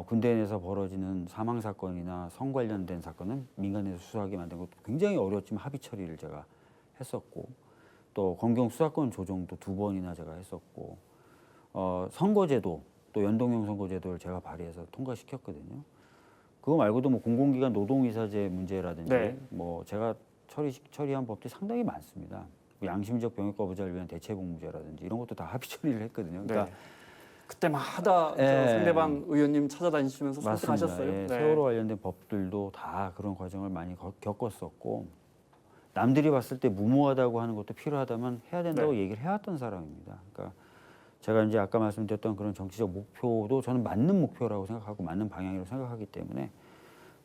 군대 내에서 벌어지는 사망 사건이나 성 관련된 사건은 민간에서 수사하게 만든 것도 굉장히 어려웠지만 합의 처리를 제가 했었고 또 검경 수사권 조정도 2번이나 제가 했었고 선거제도 또 연동형 선거제도를 제가 발의해서 통과시켰거든요. 그거 말고도 뭐 공공기관 노동이사제 문제라든지 네. 뭐 제가 처리한 법들이 상당히 많습니다. 양심적 병역 거부자를 위한 대체복무제라든지 이런 것도 다 합의 처리를 했거든요. 그러니까 네. 그때마다 예. 상대방 의원님 찾아다니시면서 맞습니다. 설득하셨어요. 예, 네. 세월호 관련된 법들도 다 그런 과정을 많이 겪었었고 남들이 봤을 때 무모하다고 하는 것도 필요하다면 해야 된다고 네. 얘기를 해왔던 사람입니다. 그러니까 제가 이제 아까 말씀드렸던 그런 정치적 목표도 저는 맞는 목표라고 생각하고 맞는 방향이라고 생각하기 때문에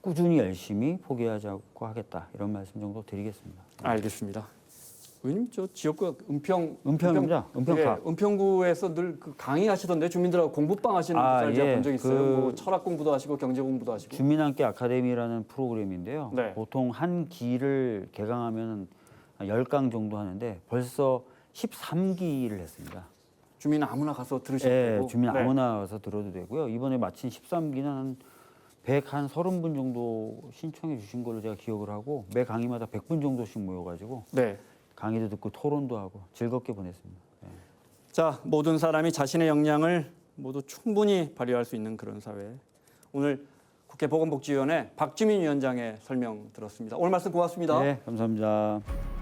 꾸준히 열심히 포기하지 않고 하겠다 이런 말씀 정도 드리겠습니다. 알겠습니다. 의원님 저 지역구 은평입니다. 은평갑. 은평구에서 늘 그 강의하시던데 주민들하고 공부방 하시는 걸 제가 본 적 있어요. 뭐 철학 공부도 하시고 경제 공부도 하시고. 주민함께 아카데미라는 프로그램인데요. 네. 보통 한 기를 개강하면 10강 정도 하는데 벌써 13기를 했습니다. 주민 아무나 가서 들으셔도 예, 되고. 주민 네. 아무나 와서 들어도 되고요. 이번에 마친 13기는 한 130분 정도 신청해 주신 걸로 제가 기억을 하고 매 강의마다 100분 정도씩 모여가지고 네. 강의도 듣고 토론도 하고 즐겁게 보냈습니다. 예. 자, 모든 사람이 자신의 역량을 모두 충분히 발휘할 수 있는 그런 사회. 오늘 국회 보건복지위원회 박주민 위원장의 설명 들었습니다. 오늘 말씀 고맙습니다. 네, 감사합니다.